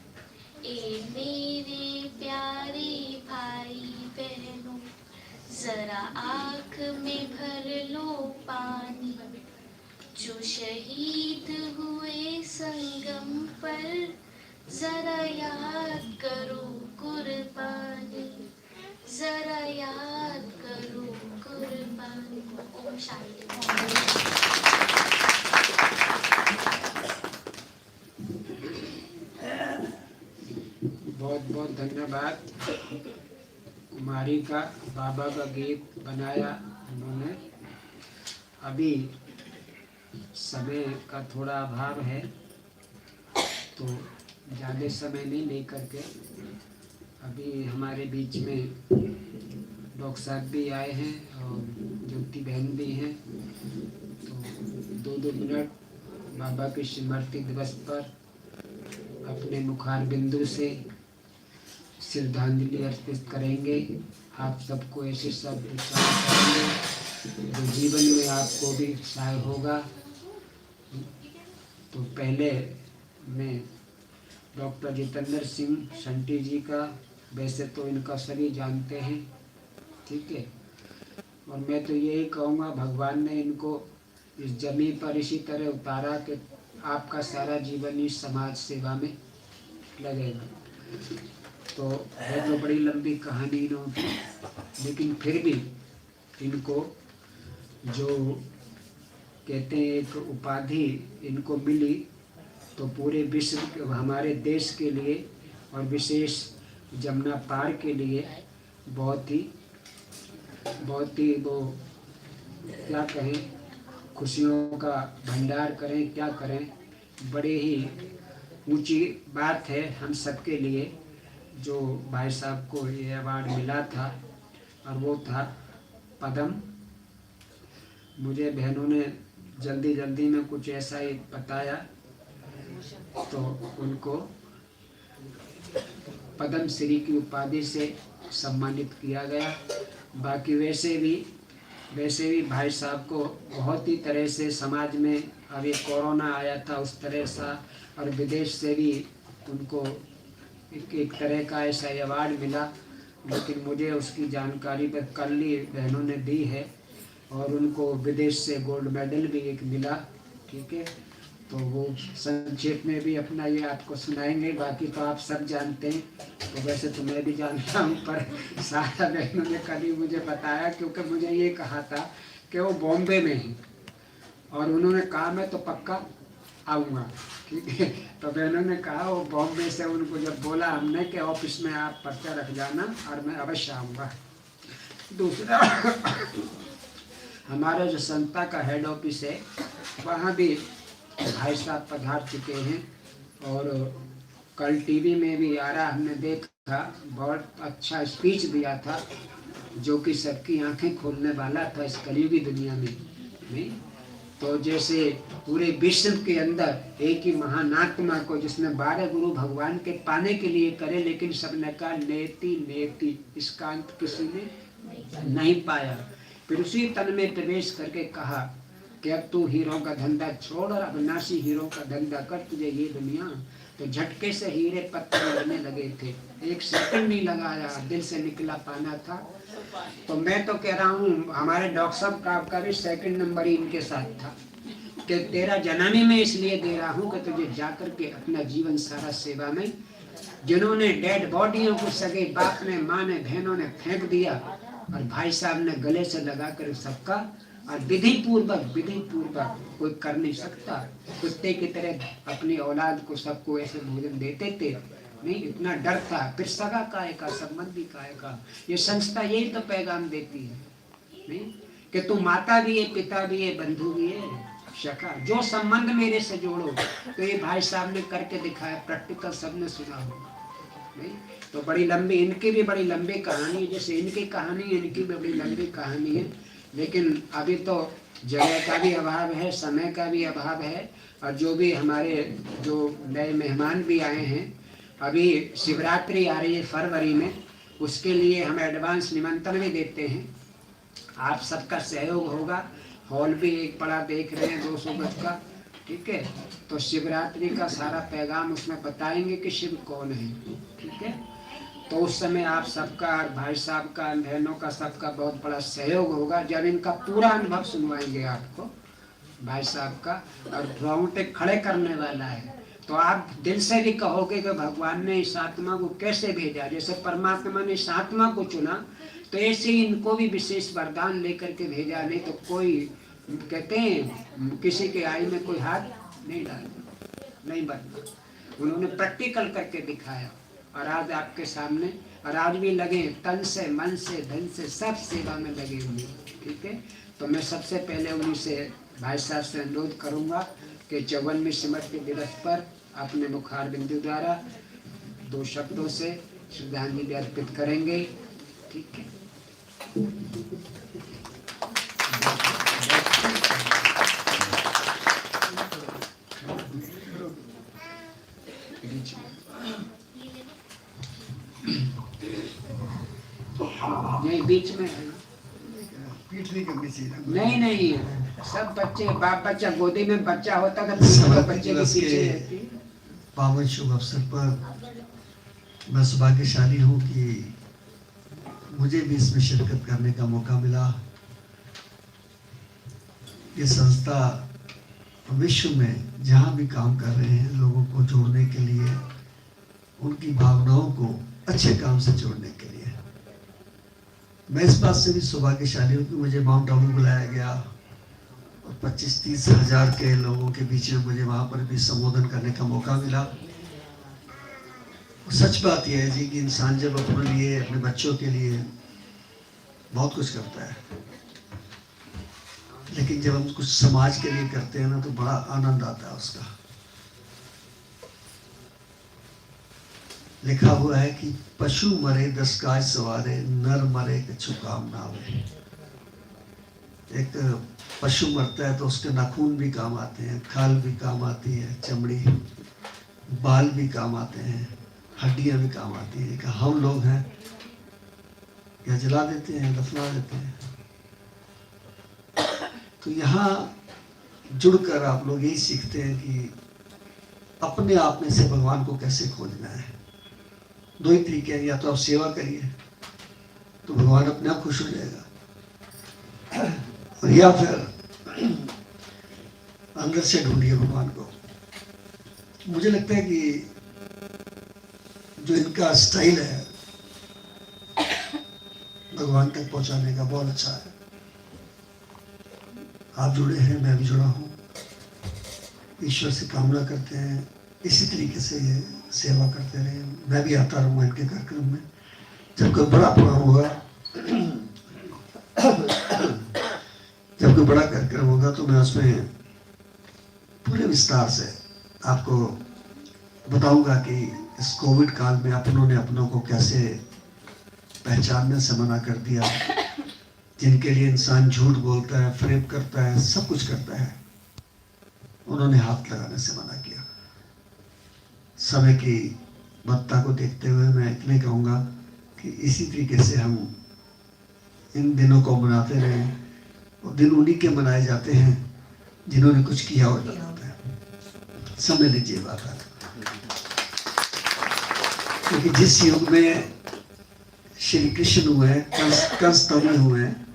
ए मेरे प्यारे भाई बहनों, जरा आँख में भर लो पानी। जो शहीद हुए संगम पर जरा याद करो कुर्बानी। जरा याद करो कुर्बानी। ओम शांति। बहुत बहुत धन्यवाद। कुमारी का बाबा का गीत बनाया उन्होंने। अभी समय का थोड़ा अभाव है तो ज़्यादा समय नहीं लेकर के अभी हमारे बीच में डॉक्टर साहब भी आए हैं और ज्योति बहन भी हैं, तो 2-2 मिनट बाबा के स्मृति दिवस पर अपने मुखार बिंदु से श्रद्धांजलि अर्पित करेंगे। आप सबको ऐसे सब विचार करेंगे जो जीवन में आपको भी सहाय होगा। तो पहले मैं डॉक्टर जितेंद्र सिंह शंटी जी का, वैसे तो इनका सभी जानते हैं, ठीक है, और मैं तो यही कहूँगा भगवान ने इनको इस जमीन पर इसी तरह उतारा कि आपका सारा जीवन इस समाज सेवा में लगेगा। तो है तो बड़ी लंबी कहानी इन्होंने, लेकिन फिर भी इनको जो कहते हैं एक उपाधि इनको मिली, तो पूरे विश्व हमारे देश के लिए और विशेष जमुना पार के लिए बहुत ही वो क्या कहें, खुशियों का भंडार करें, क्या करें, बड़े ही ऊंची बात है हम सबके लिए जो भाई साहब को ये अवार्ड मिला था, और वो था पद्म। मुझे बहनों ने जल्दी में कुछ ऐसा ही बताया तो उनको पद्म श्री की उपाधि से सम्मानित किया गया। बाकी वैसे भी भाई साहब को बहुत ही तरह से समाज में, अभी कोरोना आया था उस तरह सा, और विदेश से भी उनको एक तरह का ऐसा अवार्ड मिला, लेकिन मुझे उसकी जानकारी पर कल ही बहनों ने दी है, और उनको विदेश से गोल्ड मेडल भी एक मिला, ठीक है। तो वो संक्षेप में भी अपना ये आपको सुनाएंगे, बाकी तो आप सब जानते हैं। तो वैसे तो मैं भी जानता हूँ, पर सारा बहनों ने कल ही मुझे बताया, क्योंकि मुझे ये कहा था कि वो बॉम्बे में हैं और उन्होंने कहा मैं तो पक्का आऊँगा, ठीक है। तो बहनों ने कहा वो बॉम्बे से, उनको जब बोला हमने कि ऑफिस में आप पर्चा रख जाना और मैं अवश्य आऊँगा। दूसरा हमारा जो संस्था का हेड ऑफिस है वहाँ भी भाई साहब पधार चुके हैं, और कल टीवी में भी आ रहा हमने देखा, बहुत अच्छा स्पीच दिया था जो कि सबकी आंखें खोलने वाला था इस कलयुगी दुनिया में, नहीं? तो जैसे पूरे विश्व के अंदर एक ही महान आत्मा को जिसने 12 गुरु भगवान के पाने के लिए करे, लेकिन सबने कहा नेति इसका अंत किसी ने नहीं पाया। फिर उसी तन में प्रवेश करके कहा कि अब तू हीरो का धंधा छोड़ और अविनाशी हीरो का धंधा कर, तुझे ये दुनिया। तो झटके से हीरे पत्थर लगने लगे थे, 1 सेकंड नहीं लगाया, दिल से निकला पाना था। तो मैं तो कह रहा हूँ हमारे डॉक्टर साहब का भी 2nd नंबर ही इनके साथ था कि तेरा जन्म ही मैं इसलिए दे रहा हूँ कि तुझे जाकर के अपना जीवन सारा सेवा में, जिन्होंने डेड बॉडियों को सगे बाप ने, माँ ने, बहनों ने फेंक दिया, और भाई साहब ने गले से लगा कर सबका, और विधि पूर्वक कोई कर नहीं सकता, कुत्ते की तरह अपनी औलाद को सबको ऐसे भोजन देते थे, नहीं इतना डर था। फिर सगा काय का, संबंधी काय का, ये संस्था यही तो पैगाम देती है, नहीं कि तू माता भी है, पिता भी है, बंधु भी है, सखा, जो संबंध मेरे से जोड़ो। तो ये भाई साहब ने करके दिखाया, प्रैक्टिकल सबने सुना होगा, नहीं? तो बड़ी लंबी, इनकी भी बड़ी लंबी कहानी है, जैसे इनकी कहानी इनकी भी बड़ी लंबी कहानी है, लेकिन अभी तो जगह का भी अभाव है, समय का भी अभाव है, और जो भी हमारे जो नए मेहमान भी आए हैं, अभी शिवरात्रि आ रही है फरवरी में, उसके लिए हम एडवांस निमंत्रण भी देते हैं। आप सबका सहयोग होगा। हॉल भी एक बड़ा देख रहे हैं 200 गज का, ठीक है। तो शिवरात्रि का सारा पैगाम उसमें बताएंगे कि शिव कौन है, ठीक है। तो उस समय आप सबका, भाई साहब का, बहनों का, सबका बहुत बड़ा सहयोग होगा। जब इनका पूरा अनुभव सुनवाएंगे आपको भाई साहब का, और रोंगटे खड़े करने वाला है, तो आप दिल से भी कहोगे कि भगवान ने इस आत्मा को कैसे भेजा। जैसे परमात्मा ने इस आत्मा को चुना, तो ऐसे ही इनको भी विशेष वरदान लेकर के भेजा, नहीं तो कोई कहते हैं किसी के आई में कोई हाथ नहीं डालना, नहीं बनना। उन्होंने प्रैक्टिकल करके दिखाया, और आज आपके सामने, और आज भी लगे तन से, मन से, धन से, सब सेवा में लगे हुए। ठीक है, तो मैं सबसे पहले उन्हीं से, भाई साहब से अनुरोध करूंगा कि 54वीं स्मृति दिवस पर अपने मुखार बिंदु द्वारा 2 शब्दों से श्रद्धांजलि अर्पित करेंगे। ठीक है, नहीं बीच में है। पीठ नहीं करनी चाहिए। नहीं नहीं, सब बच्चे, बाप बच्चा गोदी में बच्चा होता था, बच्चे के पीछे रहती। पावन शुभ अवसर पर मैं सौभाग्यशाली हूँ कि मुझे भी इसमें शिरकत करने का मौका मिला। ये संस्था विश्व में जहाँ भी काम कर रहे हैं, लोगों को जोड़ने के लिए, उनकी भावनाओं को अच्छे काम से जोड़ने के लिए। मैं इस बात से भी सौभाग्यशाली हूँ कि मुझे माउंट आबू बुलाया गया और 25-30 हजार के लोगों के बीच में मुझे वहाँ पर भी संबोधन करने का मौका मिला। और सच बात यह है जी कि इंसान जब अपने लिए, अपने बच्चों के लिए बहुत कुछ करता है, लेकिन जब हम कुछ समाज के लिए करते हैं ना, तो बड़ा आनंद आता है उसका। लिखा हुआ है कि पशु मरे 10 गाय सवारे, नर मरे कछु काम ना आवे। एक पशु मरता है तो उसके नाखून भी काम आते हैं, खाल भी काम आती है, चमड़ी, बाल भी काम आते हैं, हड्डियां भी काम आती हैं। कि हम लोग हैं या जला देते हैं, दफना देते हैं। तो यहाँ जुड़कर आप लोग यही सीखते हैं कि अपने आप में से भगवान को कैसे खोजना है। 2 ही तरीके हैं, या तो आप सेवा करिए तो भगवान अपने आप खुश हो जाएगा, और या फिर अंदर से ढूंढिए भगवान को। मुझे लगता है कि जो इनका स्टाइल है भगवान तक पहुंचाने का, बहुत अच्छा है। आप जुड़े हैं, मैं भी जुड़ा हूँ। ईश्वर से कामना करते हैं इसी तरीके से ये सेवा करते रहे। मैं भी आता रहूँगा इनके कार्यक्रम में। जब कोई बड़ा प्रोग्राम होगा, जब कोई बड़ा कार्यक्रम होगा, तो मैं उसमें पूरे विस्तार से आपको बताऊंगा कि इस कोविड काल में अपनों ने अपनों को कैसे पहचानने से मना कर दिया। जिनके लिए इंसान झूठ बोलता है, फरेब करता है, सब कुछ करता है, उन्होंने हाथ लगाने से मना किया। समय की महत्ता को देखते हुए मैं इतने कहूँगा कि इसी तरीके से हम इन दिनों को मनाते रहें। और दिन उन्हीं के मनाए जाते हैं जिन्होंने कुछ किया होता है। समझ लीजिए बात है, क्योंकि जिस युग में श्री कृष्ण हुए हैं, कंस तभी हुए हैं,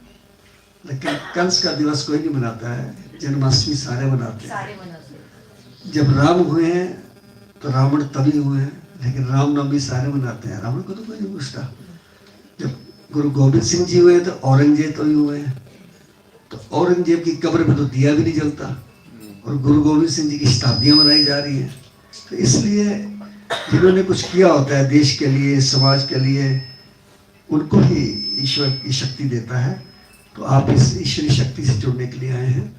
लेकिन कंस का दिवस कोई नहीं मनाता है। जन्माष्टमी सारे मनाते हैं। जब राम हुए हैं तो रावण तभी हुए हैं, लेकिन रामनवमी सारे मनाते हैं। रावण को तो कोई नहीं पूछता। जब गुरु गोविंद सिंह जी हुए तो औरंगजेब तभी हुए हैं, तो औरंगजेब की कब्र पे तो दिया भी नहीं जलता, और गुरु गोविंद सिंह जी की शताब्दियां मनाई जा रही हैं। तो इसलिए जिन्होंने कुछ किया होता है देश के लिए, समाज के लिए, उनको ही ईश्वर की शक्ति देता है। तो आप इस ईश्वरी शक्ति से जुड़ने के लिए आए हैं,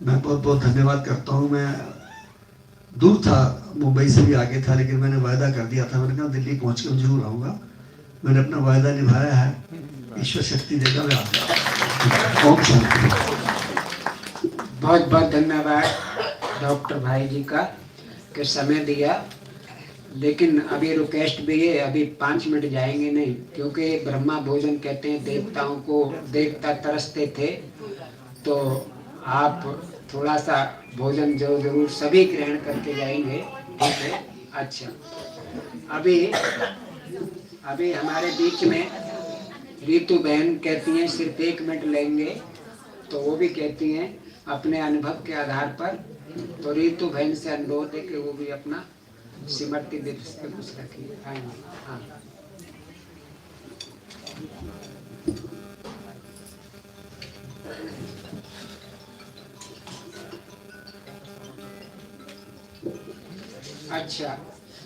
मैं बहुत बहुत धन्यवाद करता हूँ। मैं दूर था, मुंबई से भी आगे था, लेकिन मैंने वायदा कर दिया था। मैंने कहा दिल्ली पहुँच कर जरूर आऊँगा। मैंने अपना वायदा निभाया है। ईश्वर शक्ति देगा, मैं आता। ओम शांति। बहुत बहुत धन्यवाद डॉक्टर भाई जी का कि समय दिया। लेकिन अभी रिक्वेस्ट भी है, अभी 5 मिनट जाएंगे नहीं, क्योंकि ब्रह्मा भोजन कहते हैं, देवताओं को देवता तरसते थे। तो आप थोड़ा सा भोजन जरूर सभी ग्रहण करके जाएंगे, ठीक है? अच्छा, अभी हमारे बीच में रीतू बहन कहती हैं सिर्फ 1 मिनट लेंगे, तो वो भी कहती हैं अपने अनुभव के आधार पर। तो रीतू बहन से अनुरोध है कि वो भी अपना स्मृति दिवस पे कुछ रखिए। हाँ, अच्छा,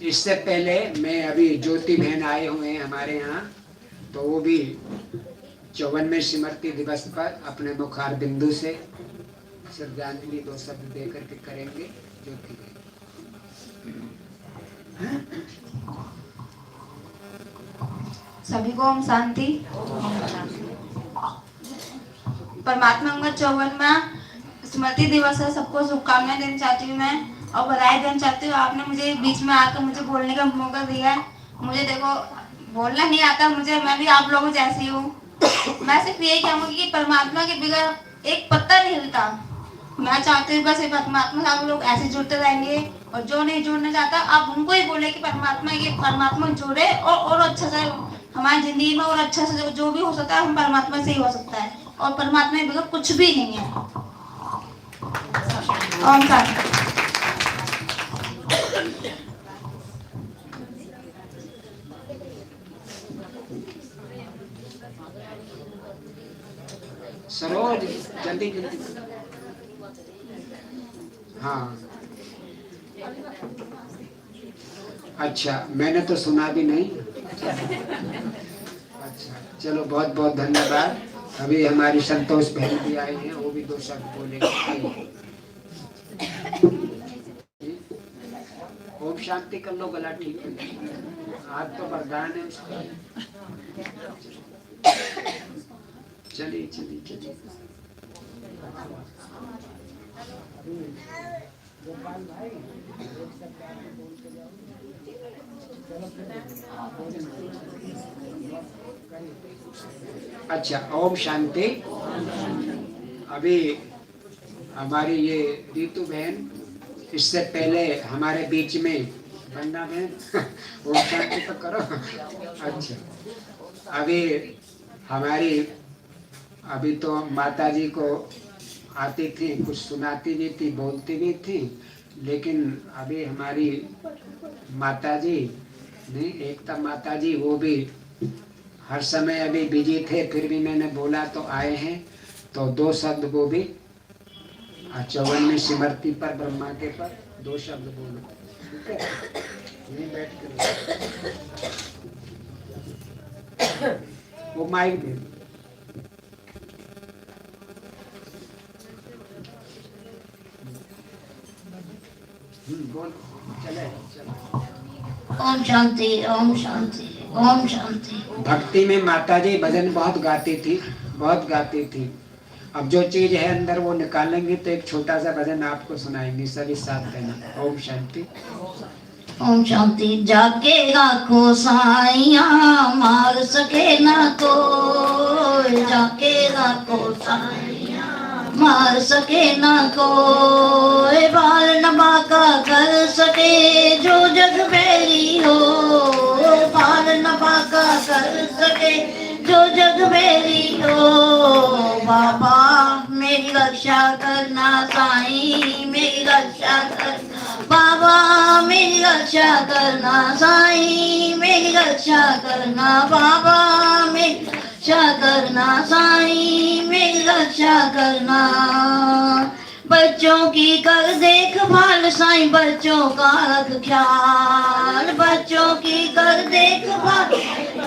इससे पहले मैं अभी ज्योति बहन आए हुए हैं हमारे यहाँ, तो वो भी 54वें स्मृति दिवस पर अपने मुखार बिंदु से श्रद्धांजलि 2 शब्द दे करके करेंगे। ज्योति बहन सभी को ओम शांति। परमात्मा का 54वां स्मृति दिवस है। सबको शुभकामनाएं देना चाहती हूँ मैं और बधाई देना चाहती हूँ। आपने मुझे बीच में आकर मुझे बोलने का मौका दिया है। मुझे देखो बोलना नहीं आता मुझे, मैं भी आप लोगों जैसी हूँ। मैं सिर्फ यही कहूँगी कि परमात्मा के बगैर एक पत्ता नहीं हिलता। मैं चाहती हूँ बस परमात्मा से आप लोग ऐसे जुड़ते रहेंगे, और जो नहीं जुड़ना चाहता आप उनको ही बोले कि परमात्मा जुड़े और अच्छा से हमारी जिंदगी में और अच्छा से जो भी हो सकता है हम परमात्मा से ही हो सकता है, और परमात्मा के बगैर कुछ भी नहीं है। ओम शांति। सरोज जल्दी जल्दी। हाँ अच्छा, मैंने तो सुना भी नहीं। अच्छा चलो, बहुत बहुत धन्यवाद। अभी हमारी संतोष बहन भी आई हैं, वो भी 2 शब्द बोलेंगे। ओम शांति कर लो, गला ठीक है। आज तो वरदान है उसका। चलिए चलिए चलिए। अच्छा ओम शांति। अभी हमारी ये रीतु बहन, इससे पहले हमारे बीच में बन्ना बहन ओम शांति तो करो। अच्छा अभी हमारी अभी तो माता जी को आती थी, कुछ सुनाती भी थी, बोलती भी थी, लेकिन अभी हमारी माता जी नहीं, एकता माता जी, वो भी हर समय अभी बिजी थे, फिर भी मैंने बोला तो आए हैं, तो 2 शब्द वो भी 54वें स्मृति पर ब्रह्मा के पर 2 शब्द बोलो। ठीक है, यहीं बैठ कर वो माइक दे। बोल चले चलो। ओम शांति, ओम शांति, ओम शांति। भक्ति में माता जी भजन बहुत गाती थी, बहुत गाती थी। अब जो चीज है अंदर वो निकालेंगे तो एक छोटा सा भजन आपको सुनाएंगे, सभी साथ कहना। ओम शांति। ओम शांति। जाके राखो साइया, मार सके ना कोई। जाके राखो साइया, मार सके ना कोई। बाल नमा का कर सके जो जग बेरी हो। बाल नमा का कर सके जो जग बेरी हो। बाबा मेरी रक्षा करना साईं, मेरी रक्षा करना। बाबा मेरी रक्षा करना साईं, मेरी रक्षा करना। बाबा मेरी रक्षा करना साईं, मेरी रक्षा करना। बच्चों की कर देखभाल साईं, बच्चों का रख ख्याल। बच्चों की कर देखभाल,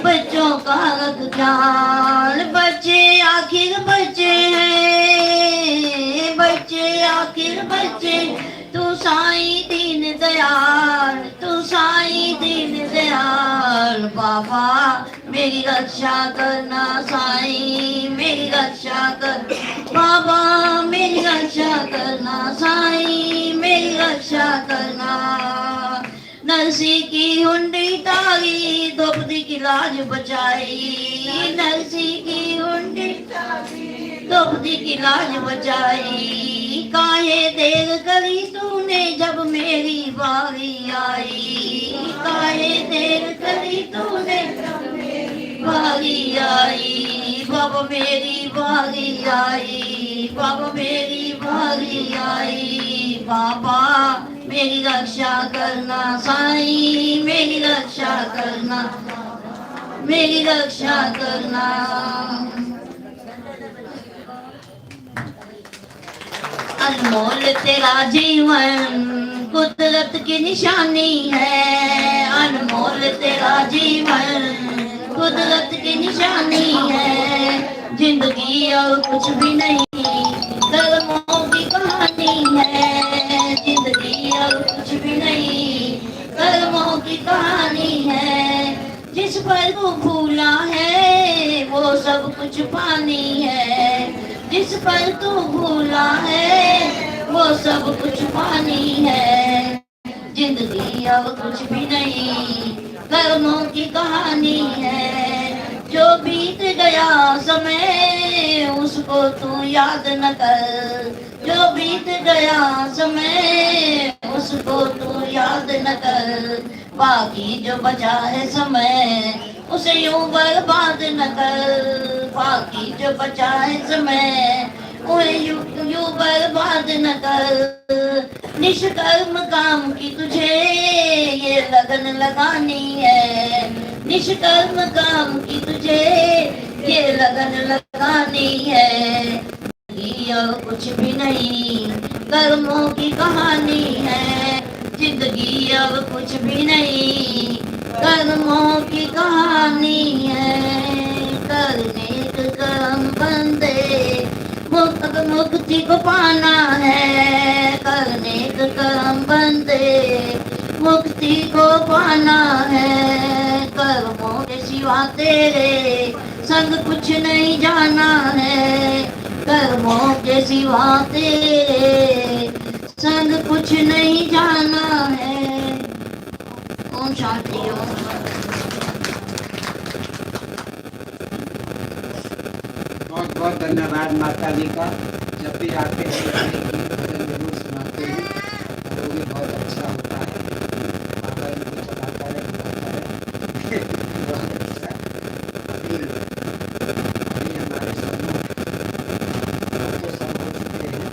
बच्चों का रख ख्याल। बच्चे आखिर बच्चे हैं, बच्चे आखिर बच्चे। तू साईं दीन दयाल, तू साईं दीन दयाल। बाबा मेरी रक्षा करना साईं, मेरी रक्षा कर। बाबा मेरी रक्षा करना साईं, मेरी रक्षा करना। नरसी की हुंडी तारी, द्रौपदी की लाज बचाई। नरसी की हुंडी तारी, द्रौपदी की लाज बचाई। काहे देर करी तूने जब मेरी बारी आई। काहे देर करी तूने जब मेरी बारी आई। बाबा मेरी बारी आई, बाबा मेरी बारी आई। बाबा मेरी रक्षा करना साईं, मेरी रक्षा करना, मेरी रक्षा करना। अनमोल तेरा जीवन कुदरत की निशानी है। अनमोल तेरा जीवन कुदरत की निशानी है, जिंदगी और कुछ भी नहीं, कर्मों की कहानी है, जिंदगी और कुछ भी नहीं, कर्मों की कहानी है। जिस पर तू भूला है वो सब कुछ पानी है, जिस पर तू भूला है वो सब कुछ पानी है, जिंदगी अब कुछ भी नहीं, कर्मों की कहानी है। जो बीत गया समय उसको तू याद न कर, जो बीत गया समय उसको तू याद न कर, बाकी जो बचा है समय उसे यूं बर्बाद न कर, बाकी जो बचा है समय उसे यूं बर्बाद न कर। निष्कर्म काम की तुझे ये लगन लगानी है, निष्कर्म काम की तुझे ये लगन लगानी है, जिंदगी और कुछ भी नहीं, कर्मों की कहानी है, जिंदगी अब कुछ भी नहीं, कर्मों की कहानी है। करने कर्म बंदे मुक्ति को पाना है, करने कर्म बंदे मुक्ति को पाना है, कर्मों के सिवा तेरे संग कुछ नहीं जाना है, कर्मों के सिवा तेरे संग कुछ नहीं जाना है। ओम शांति। ओम बहुत बहुत धन्यवाद माता जी का। जब भी आते हैं गीत भजन जरूर सुनाते हैं, वो भी बहुत अच्छा होता है। बाबा इनको चलाता रहे, बहुत अच्छा। अभी हमारे समूह तो सब हो चुके हैं,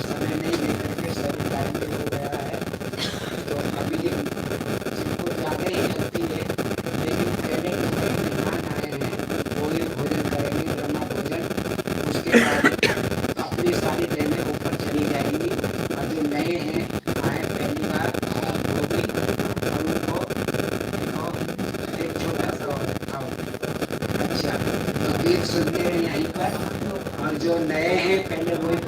समय नहीं लेकर के सभी टाइम पे हो गया है। तो अभी जिनको ज़्यादा ही लगती है, लेकिन पहले जो मेहमान आए हैं वो ही भोजन करेंगे, ब्रह्मा भोजन। उसके बाद अपनी सारी ट्रेनें ऊपर चली जाएंगी, और जो नए हैं आए पहली बार वो भी, और उनको एक छोटा सा और दिखाओ। अच्छा, तो गीत सुनते हैं यहीं पर, और जो नए हैं पहले वही